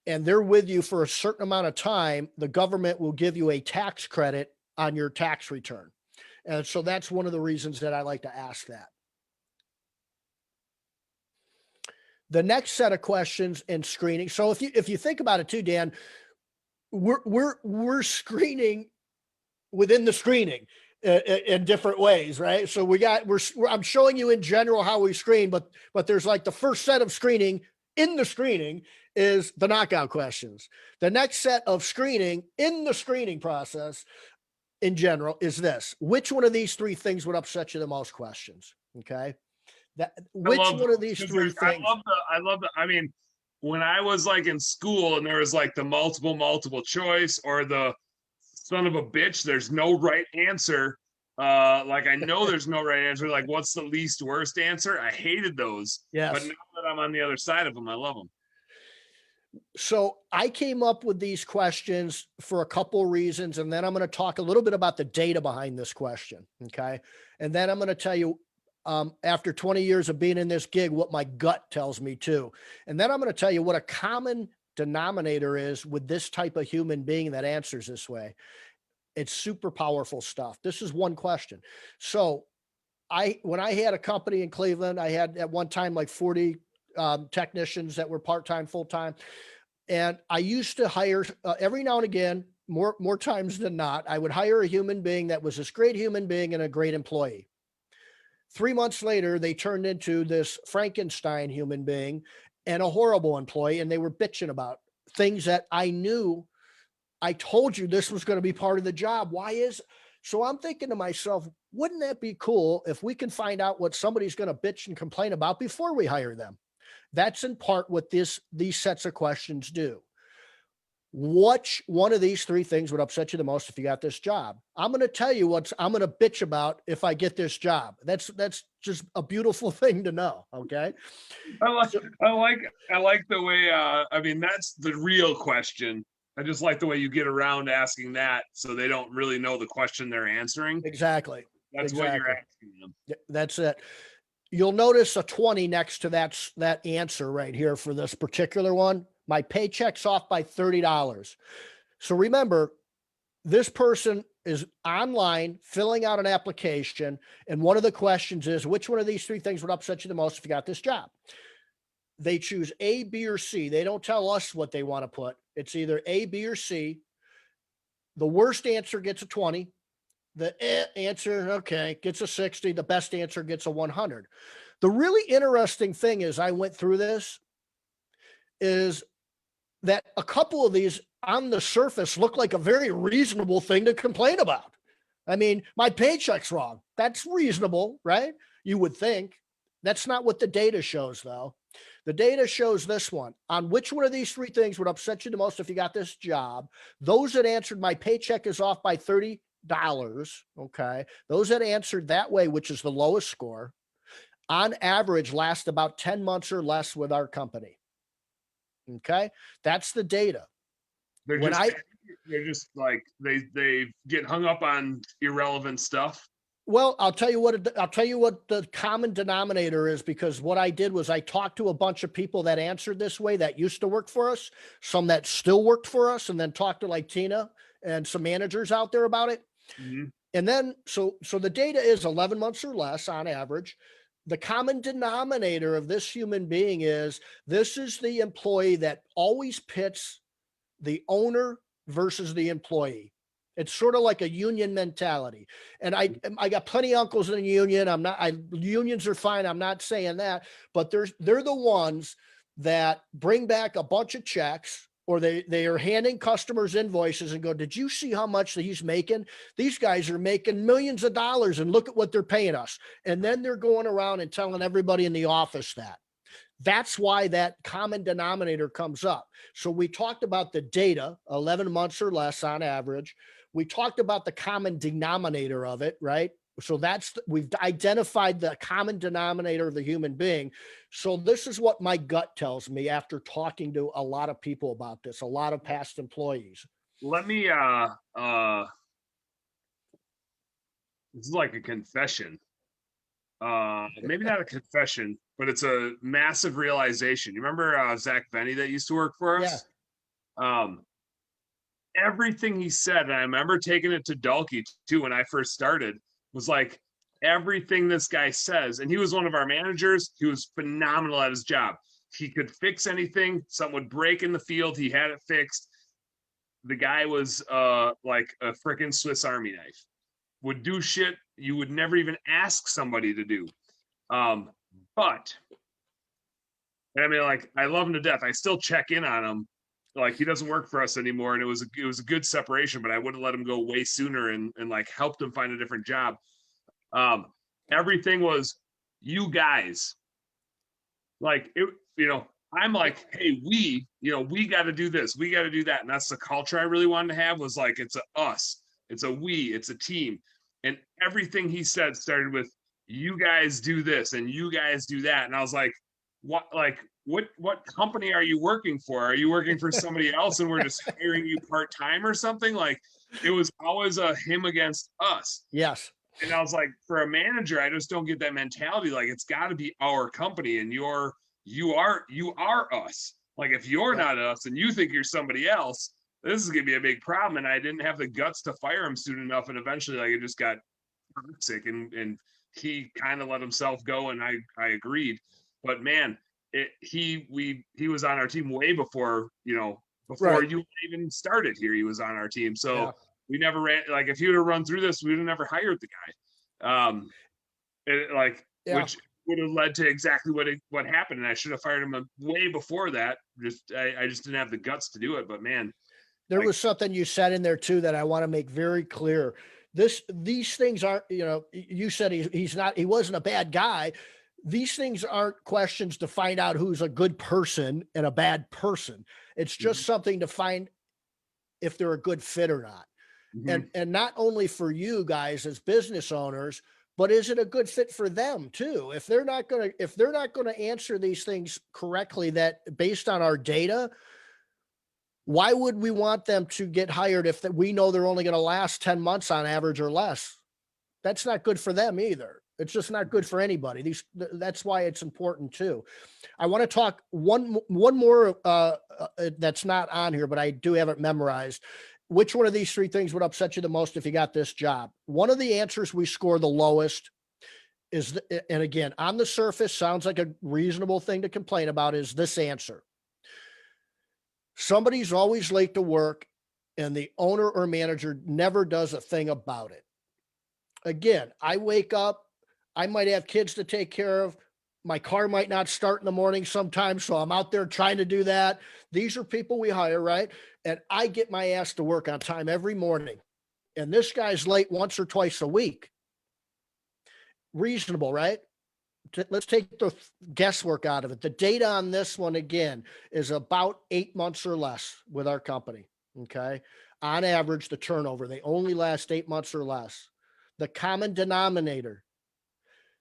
and they're with you for a certain amount of time, the government will give you a tax credit on your tax return. And so that's one of the reasons that I like to ask that. The next set of questions and screening. So if you think about it too, Dan, we're screening within the screening in different ways, right? So I'm showing you in general how we screen, but there's like the first set of screening in the screening is the knockout questions. The next set of screening in the screening process in general is this. Which one of these 3 things would upset you the most? Questions. Okay. Which one of these 3 things? I love the, I mean, when I was like in school and there was like the multiple choice or the son of a bitch, there's no right answer. Like, I know there's no right answer. Like, what's the least worst answer? I hated those. Yes. But now that I'm on the other side of them, I love them. So I came up with these questions for a couple of reasons, and then I'm going to talk a little bit about the data behind this question. Okay. And then I'm going to tell you, after 20 years of being in this gig, what my gut tells me too. And then I'm going to tell you what a common denominator is with this type of human being that answers this way. It's super powerful stuff. This is one question. So when I had a company in Cleveland, I had at one time like 40 technicians that were part-time, full-time. And I used to hire every now and again, more times than not, I would hire a human being that was this great human being and a great employee. 3 months later, they turned into this Frankenstein human being and a horrible employee. And they were bitching about things that I knew. I told you this was going to be part of the job. Why is So I'm thinking to myself, wouldn't that be cool if we can find out what somebody's going to bitch and complain about before we hire them? That's in part what these sets of questions do. Which one of these three things would upset you the most if you got this job? I'm going to tell you what I'm going to bitch about if I get this job. That's just a beautiful thing to know. Okay. I like the way, I mean, that's the real question. I just like the way you get around asking that so they don't really know the question they're answering. Exactly. That's what you're asking them. That's it. You'll notice a 20 next to that answer right here for this particular one. My paycheck's off by $30. So remember, this person is online filling out an application. And one of the questions is, which one of these three things would upset you the most if you got this job? They choose A, B, or C. They don't tell us what they want to put. It's either A, B, or C. The worst answer gets a 20. The answer, okay, gets a 60. The best answer gets a 100. The really interesting thing is I went through this is that a couple of these on the surface look like a very reasonable thing to complain about. I mean, my paycheck's wrong. That's reasonable, right? You would think. That's not what the data shows, though. The data shows this one. On which one of these three things would upset you the most if you got this job? Those that answered my paycheck is off by $30. Okay. Those that answered that way, which is the lowest score, on average last about 10 months or less with our company. Okay. That's the data. They're just like, they get hung up on irrelevant stuff. Well, I'll tell you what the common denominator is, because what I did was I talked to a bunch of people that answered this way that used to work for us, some that still worked for us, and then talked to like Tina and some managers out there about it. Mm-hmm. And then, so the data is 11 months or less on average. The common denominator of this human being is this is the employee that always pits the owner versus the employee. It's sort of like a union mentality. And I got plenty of uncles in the union. Unions are fine. I'm not saying that, but they're the ones that bring back a bunch of checks, or they are handing customers invoices and go, did you see how much that he's making? These guys are making millions of dollars and look at what they're paying us. And then they're going around and telling everybody in the office that. That's why that common denominator comes up. So we talked about the data, 11 months or less on average. We talked about the common denominator of it, right? So we've identified the common denominator of the human being. So this is what my gut tells me after talking to a lot of people about this, a lot of past employees. Let me, this is like a confession. Maybe not a confession, but it's a massive realization. You remember Zach Benny that used to work for us? Yeah. Everything he said, and I remember taking it to Dalkey too when I first started, was like, everything this guy says, and he was one of our managers, he was phenomenal at his job. He could fix anything. Something would break in the field, he had it fixed. The guy was like a freaking Swiss Army knife. Would do shit you would never even ask somebody to do. But I mean, like, I love him to death. I still check in on him. Like, he doesn't work for us anymore, and it was a good separation, but I wouldn't let him go way sooner and like helped him find a different job. Everything was you guys. Like, it, I'm like, hey, we got to do this, we got to do that, and that's the culture I really wanted to have. Was like, it's a us, it's a we, it's a team, and everything he said started with you guys do this and you guys do that, and I was like, what company are you working for? Are you working for somebody else and we're just hiring you part-time or something? Like, it was always a him against us. Yes. And I was like, for a manager, I just don't get that mentality. Like, it's got to be our company, and you are us. Like, if you're not us and you think you're somebody else, this is gonna be a big problem. And I didn't have the guts to fire him soon enough, and eventually, like, it just got toxic, and he kind of let himself go, and I agreed. But man, he was on our team way before before you even started here. He was on our team, so we never ran. Like, if he would have run through this, we would have never hired the guy. Which would have led to exactly what happened, and I should have fired him way before that. I just didn't have the guts to do it. But man, there was something you said in there too that I want to make very clear. these things aren't, you said he wasn't a bad guy. These things aren't questions to find out who's a good person and a bad person. It's just something to find if they're a good fit or not. And not only for you guys as business owners, but is it a good fit for them too? If they're not going to answer these things correctly, that based on our data, why would we want them to get hired if we know they're only going to last 10 months on average or less? That's not good for them either. It's just not good for anybody. That's why it's important too. I want to talk one more that's not on here, but I do have it memorized. Which one of these three things would upset you the most if you got this job? One of the answers we score the lowest is, and again, on the surface, sounds like a reasonable thing to complain about, is this answer. Somebody's always late to work and the owner or manager never does a thing about it. Again, I wake up, I might have kids to take care of. My car might not start in the morning sometimes, so I'm out there trying to do that. These are people we hire, right? And I get my ass to work on time every morning. And this guy's late once or twice a week. Reasonable, right? Let's take the guesswork out of it. The data on this one, again, is about 8 months or less with our company, okay? On average, the turnover, they only last 8 months or less. The common denominator,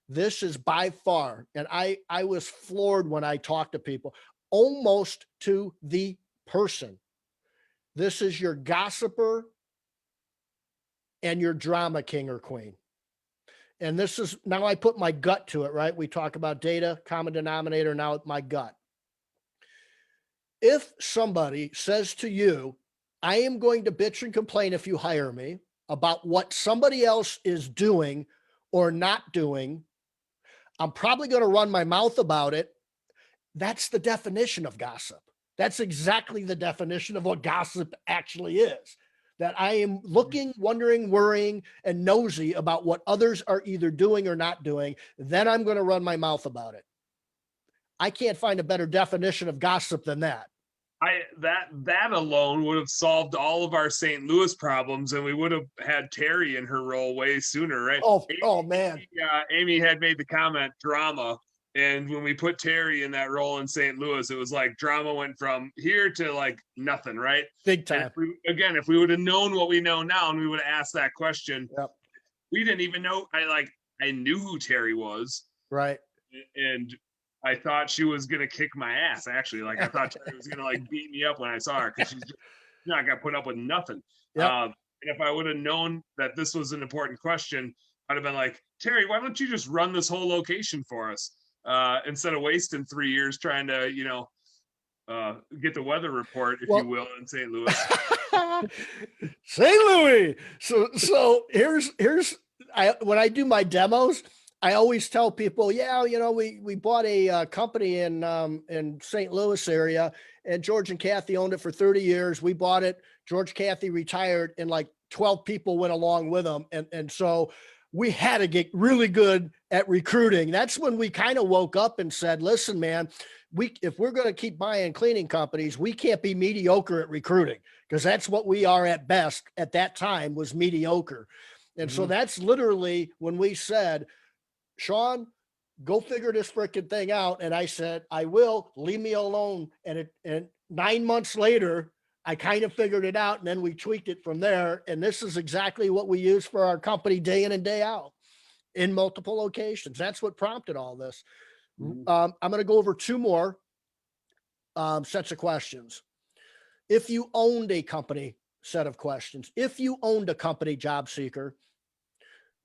this is by far, and I was floored when I talked to people, almost to the person. This is your gossiper and your drama king or queen. And this is, now I put my gut to it, right? We talk about data, common denominator, now my gut. If somebody says to you, I am going to bitch and complain if you hire me about what somebody else is doing or not doing, I'm probably going to run my mouth about it. That's the definition of gossip. That's exactly the definition of what gossip actually is. That I am looking, wondering, worrying, and nosy about what others are either doing or not doing. Then I'm going to run my mouth about it. I can't find a better definition of gossip than that. That alone would have solved all of our St. Louis problems, and we would have had Terry in her role way sooner, right? Oh man. Amy had made the comment drama, and when we put Terry in that role in St. Louis, it was like drama went from here to like nothing, right? Big time. If we would have known what we know now, and we would have asked that question, yep. We didn't even know. I knew who Terry was, right? And I thought she was gonna kick my ass. Actually, I thought Terry was gonna beat me up when I saw her because she's not gonna put up with nothing. Yep. And if I would have known that this was an important question, I'd have been like, Terry, why don't you just run this whole location for us instead of wasting 3 years trying to, get the weather report, if you will, in St. Louis. St. Louis. So here's when I do my demos, I always tell people, we bought a company in St. Louis area, and George and Kathy owned it for 30 years. We bought it. George, Kathy retired, and 12 people went along with them. And so we had to get really good at recruiting. That's when we kind of woke up and said, listen, man, if we're going to keep buying cleaning companies, we can't be mediocre at recruiting, because that's what we are at best at that time, was mediocre. And so that's literally when we said, Shawn, go figure this freaking thing out. And I said, I will, leave me alone. And 9 months later, I kind of figured it out, and then we tweaked it from there. And this is exactly what we use for our company day in and day out in multiple locations. That's what prompted all this. I'm going to go over two more sets of questions. If you owned a company set of questions, if you owned a company job seeker,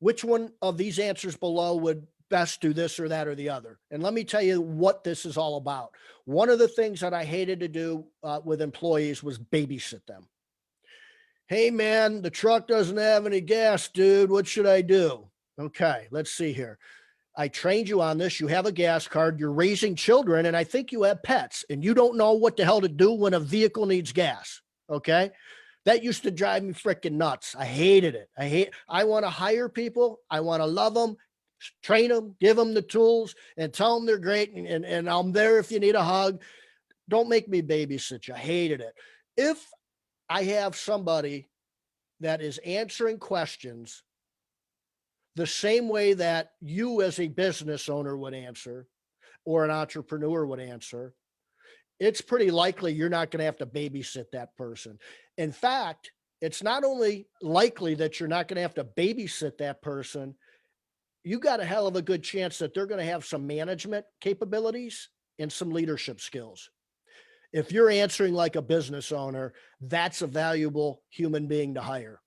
which one of these answers below would best do this or that or the other? And let me tell you what this is all about. One of the things that I hated to do with employees was babysit them. Hey man, the truck doesn't have any gas, dude. What should I do? Okay, let's see here. I trained you on this. You have a gas card. You're raising children, and I think you have pets, and you don't know what the hell to do when a vehicle needs gas. Okay. That used to drive me freaking nuts. I hated it. I want to hire people. I want to love them, train them, give them the tools, and tell them they're great. And I'm there if you need a hug. Don't make me babysit you. I hated it. If I have somebody that is answering questions the same way that you as a business owner would answer or an entrepreneur would answer, it's pretty likely you're not going to have to babysit that person. In fact, it's not only likely that you're not going to have to babysit that person, you got a hell of a good chance that they're going to have some management capabilities and some leadership skills. If you're answering like a business owner, that's a valuable human being to hire.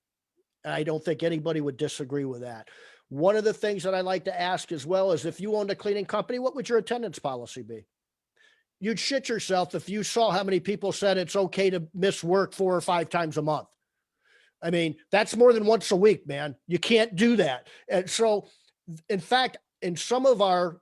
I don't think anybody would disagree with that. One of the things that I like to ask as well is, if you owned a cleaning company, what would your attendance policy be? You'd shit yourself if you saw how many people said it's okay to miss work 4 or 5 times a month. I mean, that's more than once a week, man. You can't do that. And so, in fact, in some of our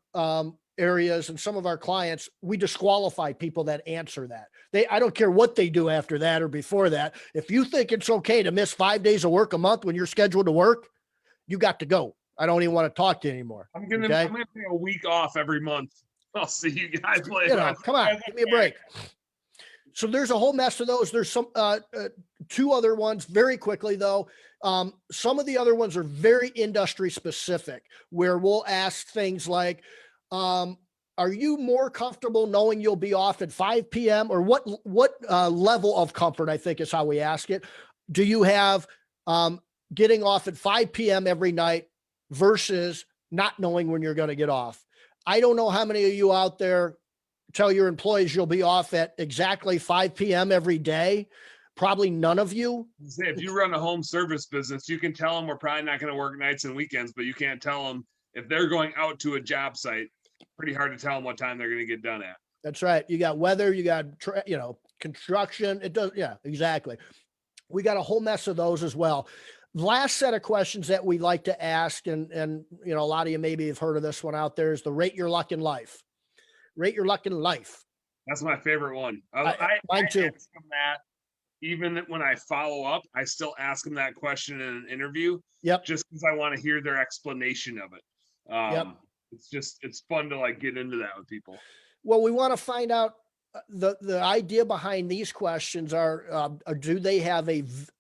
areas and some of our clients, we disqualify people that answer that. I don't care what they do after that or before that. If you think it's okay to miss 5 days of work a month when you're scheduled to work, you got to go. I don't even want to talk to you anymore. I'm gonna take a week off every month. I'll see you guys later. Come on, give me a break. So there's a whole mess of those. There's some 2 other ones very quickly though. Some of the other ones are very industry specific, where we'll ask things like, are you more comfortable knowing you'll be off at 5 p.m. or what level of comfort, I think is how we ask it. Do you have getting off at 5 p.m. every night versus not knowing when you're going to get off? I don't know how many of you out there tell your employees you'll be off at exactly 5 p.m. every day. Probably none of you. If you run a home service business, you can tell them we're probably not going to work nights and weekends, but you can't tell them if they're going out to a job site. Pretty hard to tell them what time they're going to get done at. That's right. You got weather, you got, construction. It does. Yeah, exactly. We got a whole mess of those as well. Last set of questions that we like to ask, and a lot of you maybe have heard of this one out there, is the rate your luck in life. Rate your luck in life. That's my favorite one. Mine too. Ask them that. Even when I follow up, I still ask them that question in an interview. Yep. Just because I want to hear their explanation of it. Yep. It's fun to get into that with people. Well, we want to find out the idea behind these questions are do they have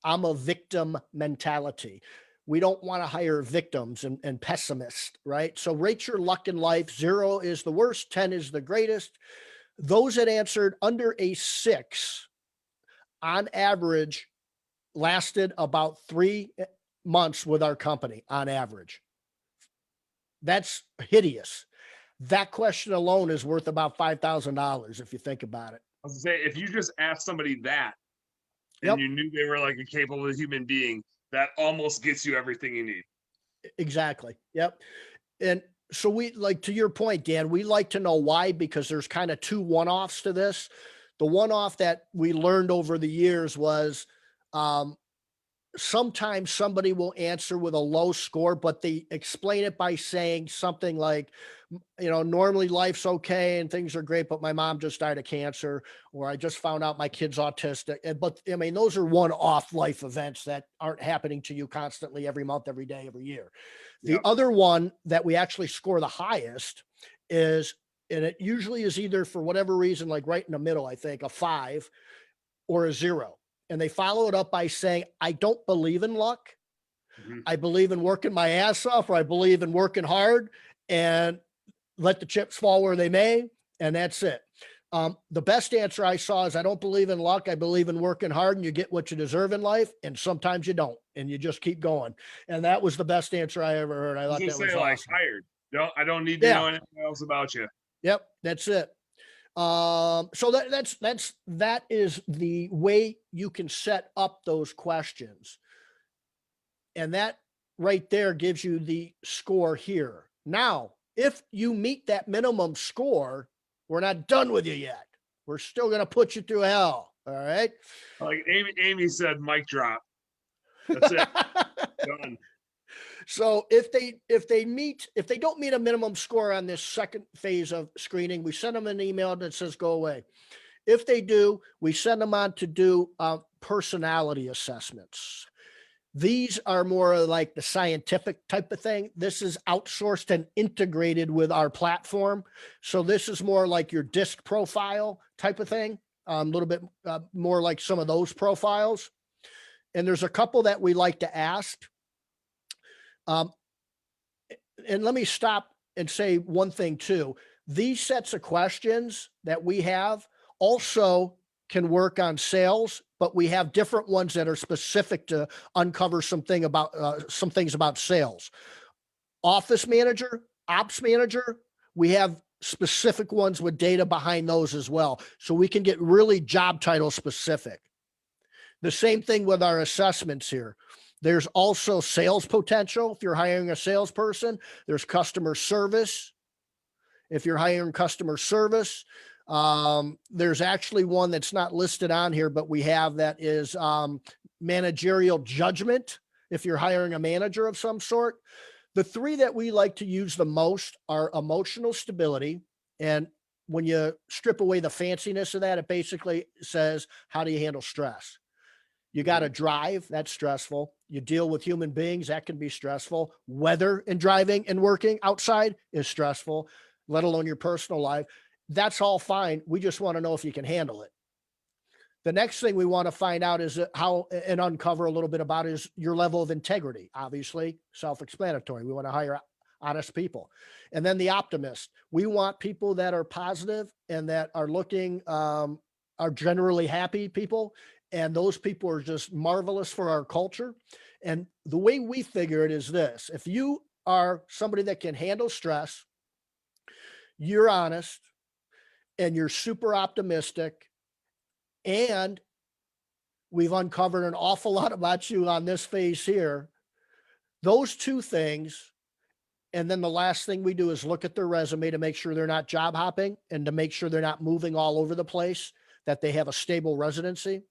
I'm a victim mentality? We don't want to hire victims and pessimists, right? So rate your luck in life. 0 is the worst, 10 is the greatest. Those that answered under a 6 on average lasted about 3 months with our company on average. That's hideous. That question alone is worth about $5,000 if you think about it. I was gonna say, if you just asked somebody that and you knew they were a capable human being, that almost gets you everything you need. Exactly. Yep. And so we to your point, Dan, we like to know why, because there's kind of 2 one-offs to this. The one-off that we learned over the years was sometimes somebody will answer with a low score, but they explain it by saying something like, normally life's okay and things are great, but my mom just died of cancer, or I just found out my kid's autistic. But I mean, those are one-off life events that aren't happening to you constantly every month, every day, every year. The other one that we actually score the highest is, and it usually is either for whatever reason, right in the middle, I think, a 5 or a 0. And they follow it up by saying, I don't believe in luck. Mm-hmm. I believe in working my ass off, or I believe in working hard and let the chips fall where they may. And that's it. The best answer I saw is, I don't believe in luck. I believe in working hard, and you get what you deserve in life. And sometimes you don't, and you just keep going. And that was the best answer I ever heard. I thought that was awesome. Hired. I don't need to know anything else about you. Yep. That's it. So that is the way you can set up those questions. And that right there gives you the score here. Now, if you meet that minimum score, we're not done with you yet. We're still going to put you through hell. All right. Like Amy said, mic drop. That's it. Done. So if they don't meet a minimum score on this second phase of screening, we send them an email that says, go away. If they do, we send them on to do personality assessments. These are more like the scientific type of thing. This is outsourced and integrated with our platform. So this is more like your DISC profile type of thing. A little bit more like some of those profiles. and there's a couple that we like to ask. And let me stop and say one thing too. These sets of questions that we have also can work on sales, but we have different ones that are specific to uncover some things about sales. Office manager, ops manager, we have specific ones with data behind those as well. So we can get really job title specific. The same thing with our assessments here. There's also sales potential. If you're hiring a salesperson, there's customer service. If you're hiring customer service, there's actually one that's not listed on here, but we have that is managerial judgment. If you're hiring a manager of some sort, the three that we like to use the most are emotional stability. And when you strip away the fanciness of that, it basically says, how do you handle stress? You got to drive. That's stressful. You deal with human beings. That can be stressful. Weather and driving and working outside is stressful, let alone your personal life. That's all fine. We just want to know if you can handle it. The next thing we want to find out is how and uncover a little bit about is your level of integrity. Obviously, self-explanatory. We want to hire honest people. And then the optimist. We want people that are positive and that are looking, are generally happy people. And those people are just marvelous for our culture. And the way we figure it is this: if you are somebody that can handle stress, you're honest, and you're super optimistic, and we've uncovered an awful lot about you on this phase here, those two things. And then the last thing we do is look at their resume to make sure they're not job hopping and to make sure they're not moving all over the place, that they have a stable residency.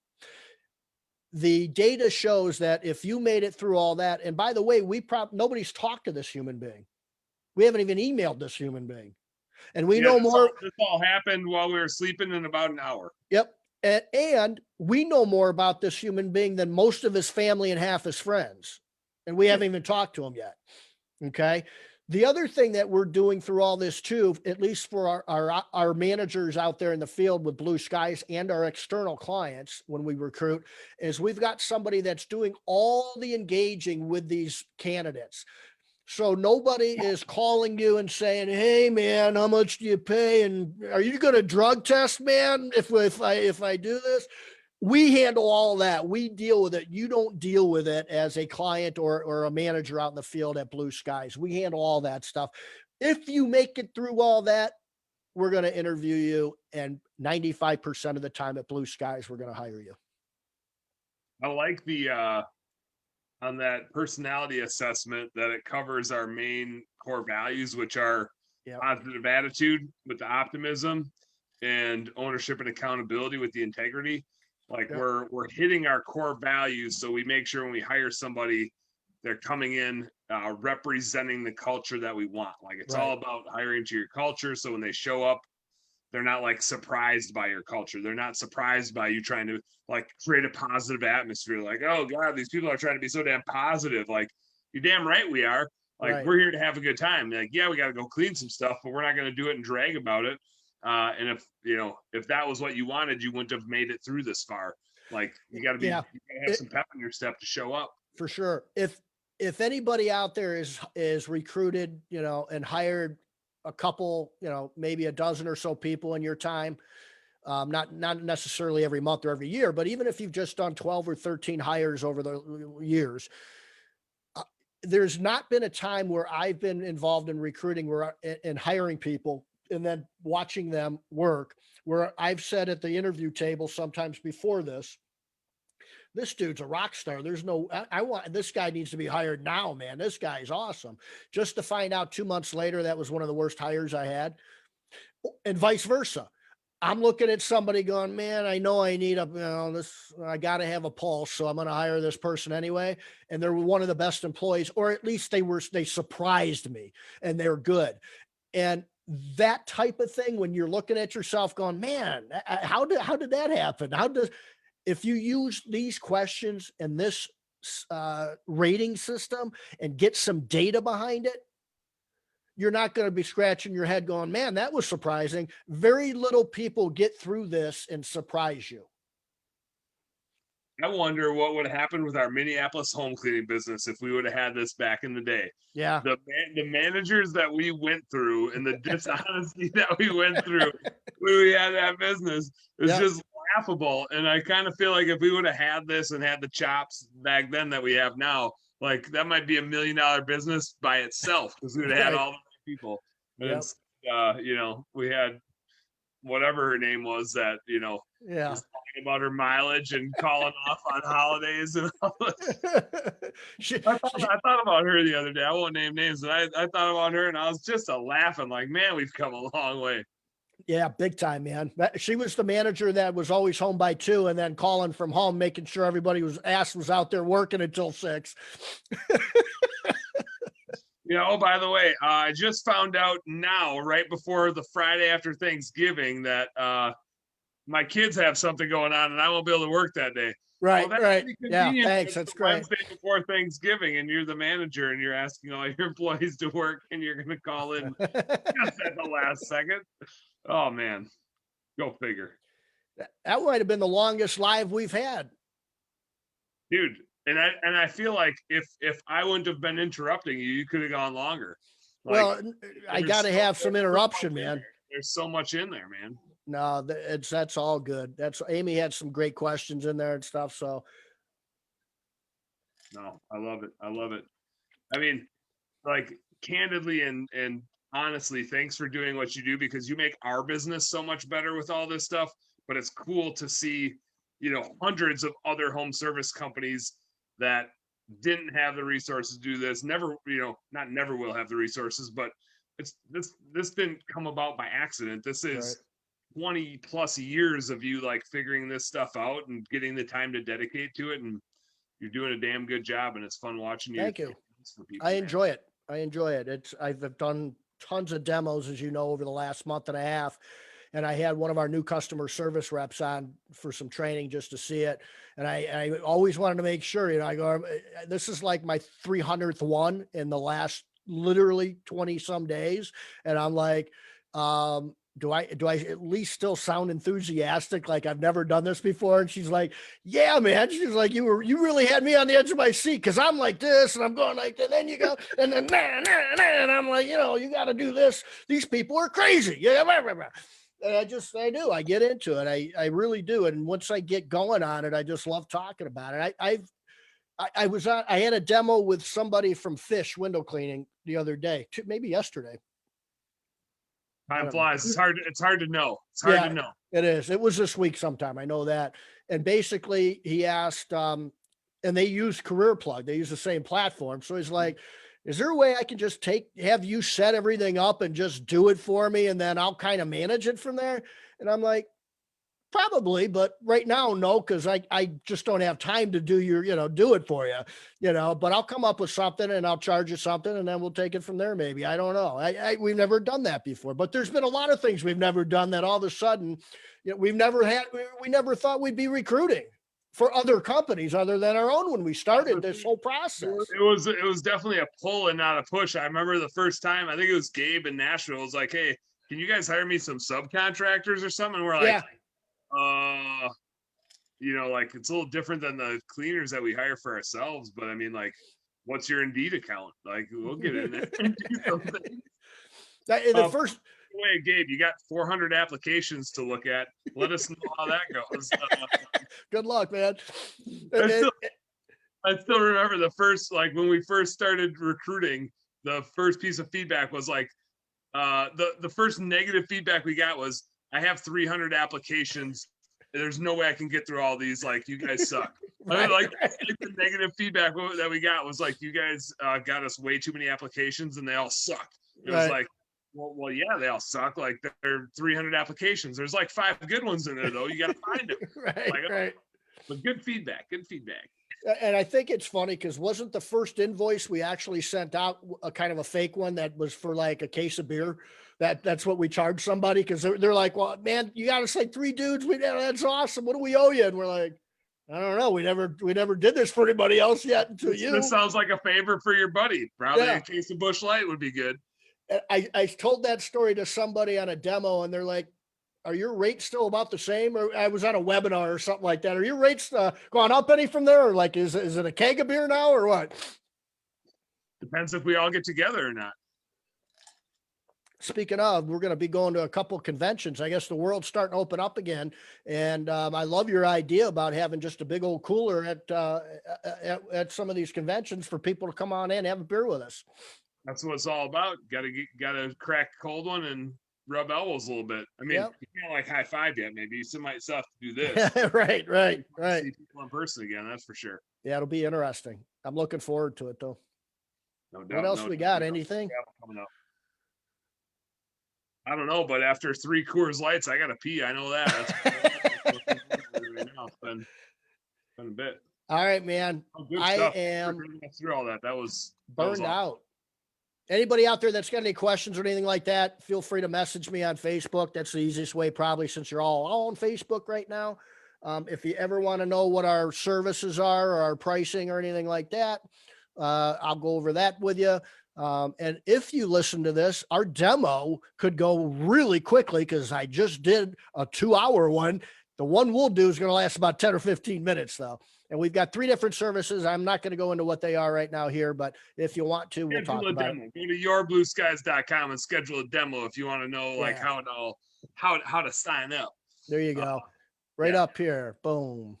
The data shows that if you made it through all that, and by the way, nobody's talked to this human being. We haven't even emailed this human being. And we know more. This all happened while we were sleeping in about an hour. Yep. And we know more about this human being than most of his family and half his friends. And we haven't even talked to him yet. Okay. The other thing that we're doing through all this too, at least for our managers out there in the field with Blue Skies and our external clients when we recruit, is we've got somebody that's doing all the engaging with these candidates. So nobody is calling you and saying, "Hey man, how much do you pay? And are you going to drug test, man? If I do this?" We handle all that. We deal with it. You don't deal with it as a client or a manager out in the field at Blue Skies. We handle all that stuff. If you make it through all that, we're going to interview you. And 95% of the time at Blue Skies, we're going to hire you. I like the, on that personality assessment, that it covers our main core values, which are positive attitude with the optimism and ownership and accountability with the integrity. Like we're hitting our core values. So we make sure when we hire somebody, they're coming in representing the culture that we want. Like it's all about hiring to your culture. So when they show up, they're not like surprised by your culture. They're not surprised by you trying to like create a positive atmosphere. Like, oh God, these people are trying to be so damn positive. Like, you're damn right we are. Like, we're here to have a good time. Like, yeah, we got to go clean some stuff, but we're not going to do it and drag about it. And if that was what you wanted, you wouldn't have made it through this far. Like, you got to have some pep in your step to show up. For sure. If anybody out there is recruited, and hired a couple, maybe a dozen or so people in your time, not necessarily every month or every year, but even if you've just done 12 or 13 hires over the years, there's not been a time where I've been involved in recruiting and hiring people and then watching them work, where I've said at the interview table sometimes before this dude's a rock star. I want, this guy needs to be hired now, man. This guy is awesome. Just to find out 2 months later, that was one of the worst hires I had, and vice versa. I'm looking at somebody going, man, I know I need I got to have a pulse. So I'm going to hire this person anyway. And they're one of the best employees, or at least they surprised me and they're good. And that type of thing, when you're looking at yourself going, man, how did that happen? If you use these questions and this rating system and get some data behind it, you're not going to be scratching your head going, man, that was surprising. Very little people get through this and surprise you. I wonder what would have happened with our Minneapolis home cleaning business if we would have had this back in the day. Yeah. The managers that we went through and the dishonesty that we went through when we had that business is Yep. just laughable. And I kind of feel like if we would have had this and had the chops back then that we have now, like that might be $1 million business by itself because we would have had Right. all the people. And Yep. we had whatever her name was that, Yeah. was talking about her mileage and calling off on holidays and all that. I thought about her the other day. I won't name names, but I thought about her and I was just laughing like, man, we've come a long way. Yeah, big time, man. She was the manager that was always home by 2 and then calling from home, making sure everybody was out there working until 6. Oh, by the way, I just found out now, right before the Friday after Thanksgiving, that my kids have something going on and I won't be able to work that day. Right, that's right. pretty Yeah, convenient. thanks. It's That's the great. Wednesday before Thanksgiving, and you're the manager, and you're asking all your employees to work, and you're going to call in just at the last second. Oh man, go figure. That might have been the longest live we've had, dude. And I feel like if I wouldn't have been interrupting you, you could have gone longer. Like, well, I got to have some interruption, man. There's so much in there, man. No, that's all good. Amy had some great questions in there and stuff. So, no, I love it. I love it. I mean, like candidly and honestly, thanks for doing what you do because you make our business so much better with all this stuff. But it's cool to see, hundreds of other home service companies that didn't have the resources to do this. Never, not never will have the resources, but this didn't come about by accident. This is 20 plus years of you like figuring this stuff out and getting the time to dedicate to it. And you're doing a damn good job. And it's fun watching you. Thank you. I enjoy it. I've done tons of demos, as you know, over the last month and a half. And I had one of our new customer service reps on for some training just to see it. And I always wanted to make sure, I go, this is like my 300th one in the last literally 20 some days. And I'm like, do I at least still sound enthusiastic? Like I've never done this before. And she's like, yeah, man. She's like, you really had me on the edge of my seat. Cause I'm like this and I'm going like, and then you go, and then, and I'm like, you got to do this. These people are crazy. Yeah. And I do. I get into it. I really do. And once I get going on it, I just love talking about it. I had a demo with somebody from Fish window cleaning the other day, maybe yesterday. Time flies. It's hard to know. It's hard to know. It is. It was this week sometime. I know that. And basically he asked, and they use Career Plug. They use the same platform. So he's like, is there a way I can just have you set everything up and just do it for me? And then I'll kind of manage it from there. And I'm like, probably, but right now, no, because I just don't have time to do do it for you, but I'll come up with something and I'll charge you something and then we'll take it from there. Maybe. I don't know. We've never done that before, but there's been a lot of things we've never done that all of a sudden, we never thought we'd be recruiting for other companies other than our own when we started this whole process. It was definitely a pull and not a push. I remember the first time, I think it was Gabe in Nashville was like, hey, can you guys hire me some subcontractors or something? And we're like, like it's a little different than the cleaners that we hire for ourselves. But I mean, like, what's your Indeed account? Like, we'll get in there and do something. First way, Gabe, you got 400 applications to look at. Let us know how that goes. Good luck, man. I still remember the first, like when we first started recruiting, the first piece of feedback was like, the first negative feedback we got was, I have 300 applications. There's no way I can get through all these. Like, you guys suck. Like the negative feedback that we got was like, you guys got us way too many applications and they all suck. It was like, well, yeah, they all suck. Like, there are 300 applications. There's like 5 good ones in there, though. You got to find them. Right. But good feedback. And I think it's funny because wasn't the first invoice we actually sent out a kind of a fake one that was for like a case of beer? That's what we charged somebody because they're like, well, man, you got us like 3 dudes. That's awesome. What do we owe you? And we're like, I don't know. We never did this for anybody else yet until you. This sounds like a favor for your buddy. Probably a case of Busch Light would be good. I told that story to somebody on a demo and they're like, are your rates still about the same? Or I was on a webinar or something like that. Are your rates gone up any from there? Or like, is it a keg of beer now or what? Depends if we all get together or not. Speaking of, we're going to be going to a couple conventions. I guess the world's starting to open up again. And I love your idea about having just a big old cooler at some of these conventions for people to come on in and have a beer with us. That's what it's all about. Got to crack a cold one and rub elbows a little bit. I mean, you can't like high five yet. Maybe you might still have to do this. Right. See people in person again. That's for sure. Yeah, it'll be interesting. I'm looking forward to it though. No doubt. What else we got? Anything? Coming up. I don't know, but after 3 Coors Lights, I got to pee. I know that. It's been a bit. All right, man. I am through all that. That was burned out. Anybody out there that's got any questions or anything like that, feel free to message me on Facebook. That's the easiest way, probably, since you're all on Facebook right now. If you ever want to know what our services are or our pricing or anything like that, I'll go over that with you. And if you listen to this, our demo could go really quickly because I just did a 2-hour one. The one we'll do is going to last about 10 or 15 minutes though. And we've got 3 different services. I'm not going to go into what they are right now here, but if you want to, we'll talk about it. Go to yourblueskies.com and schedule a demo if you want to know like how to sign up. There you go. Up here. Boom.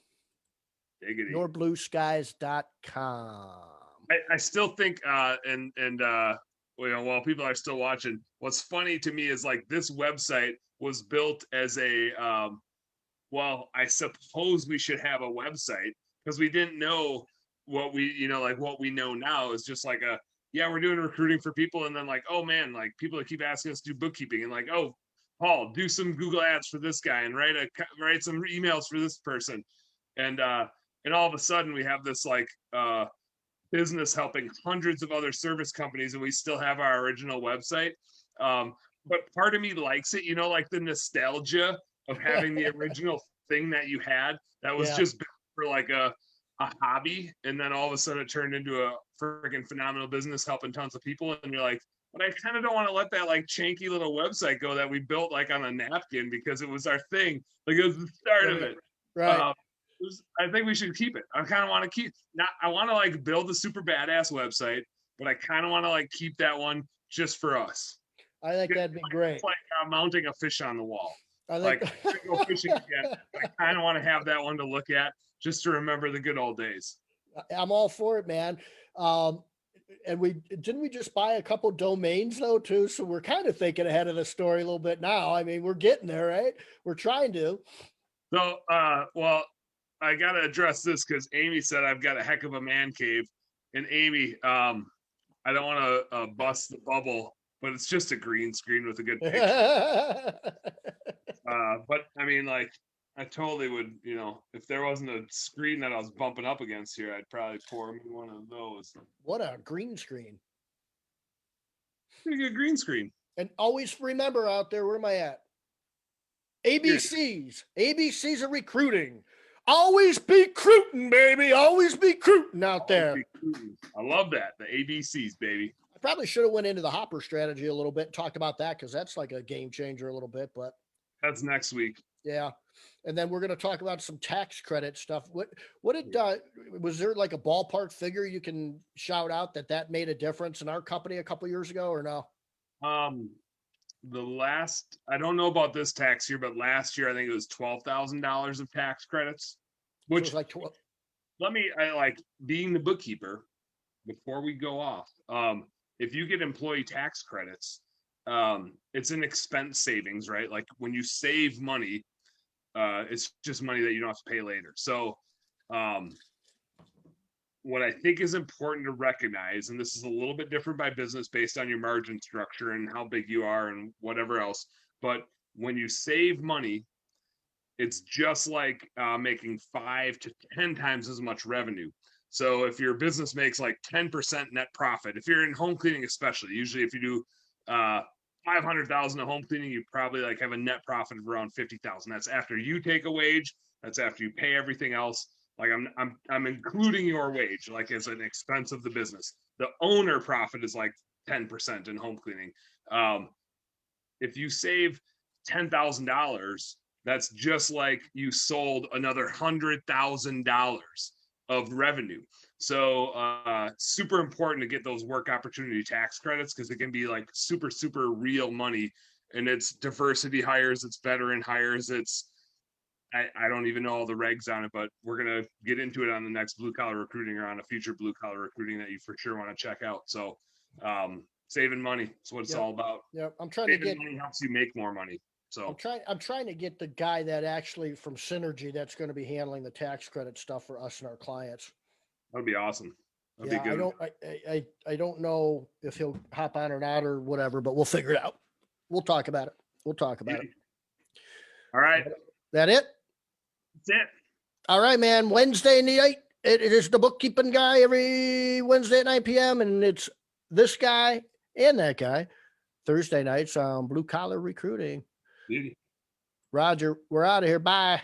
Yourblueskies.com. I still think, while people are still watching, what's funny to me is like this website was built as a, I suppose we should have a website because we didn't know what we know now is just like we're doing recruiting for people. And then like, oh man, like people that keep asking us to do bookkeeping and like, oh, Paul, do some Google ads for this guy and write some emails for this person. And all of a sudden we have this like, business helping hundreds of other service companies and we still have our original website. But part of me likes it, like the nostalgia of having the original thing that you had that was just for like a hobby. And then all of a sudden it turned into a freaking phenomenal business helping tons of people. And you're like, but I kind of don't want to let that like chanky little website go that we built like on a napkin because it was our thing. Like it was the start of it. Right. I think we should keep it. I kind of want to I want to like build a super badass website, but I kind of want to like keep that one just for us. I think that'd be great. It's like mounting a fish on the wall. I think like go fishing again. I kind of want to have that one to look at just to remember the good old days. I'm all for it, man. And we just buy a couple domains though too, so we're kind of thinking ahead of the story a little bit now. I mean, we're getting there, right? We're trying to. So, I got to address this because Amy said I've got a heck of a man cave. And Amy, I don't want to bust the bubble, but it's just a green screen with a good picture. But I mean, like, I totally would, if there wasn't a screen that I was bumping up against here, I'd probably pour me one of those. What a green screen. Pretty good green screen. And always remember out there, where am I at? ABCs of recruiting. Always be recruiting, baby. Always be recruiting out there. I love that. The ABCs, baby. I probably should have went into the Hopper strategy a little bit and talked about that because that's like a game changer a little bit, but that's next week. Yeah. And then we're going to talk about some tax credit stuff. What was there like a ballpark figure you can shout out that made a difference in our company a couple years ago or no? I don't know about this tax year, but last year I think it was $12,000 of tax credits, which so like 12. Being the bookkeeper before we go off. If you get employee tax credits, it's an expense savings, right? Like when you save money, it's just money that you don't have to pay later. So, what I think is important to recognize, and this is a little bit different by business based on your margin structure and how big you are and whatever else, but when you save money, it's just like making 5 to 10 times as much revenue. So if your business makes like 10% net profit, if you're in home cleaning especially, usually if you do $500,000 of home cleaning, you probably like have a net profit of around $50,000. That's after you take a wage, that's after you pay everything else. Like I'm including your wage like as an expense of the business. The owner profit is like 10% in home cleaning. If you save $10,000, that's just like you sold another $100,000 of revenue. So super important to get those work opportunity tax credits, because it can be like super, super real money. And it's diversity hires, it's veteran hires, it's I don't even know all the regs on it, but we're gonna get into it on the next Blue Collar Recruiting, or on a future Blue Collar Recruiting that you for sure want to check out. So saving money is what it's all about. Yeah, I'm trying Saving to get money helps you make more money. So I'm trying to get the guy that actually from Synergy that's going to be handling the tax credit stuff for us and our clients. that'd be awesome. That'd Yeah, be good. I don't know if he'll hop on or not or whatever, but we'll figure it out. We'll talk about it. We'll talk about it. All right. That it? That's it. All right, man. Wednesday night. It is the bookkeeping guy every Wednesday at 9 p.m. And it's this guy and that guy Thursday nights on Blue Collar Recruiting. Beauty. Roger, we're out of here. Bye.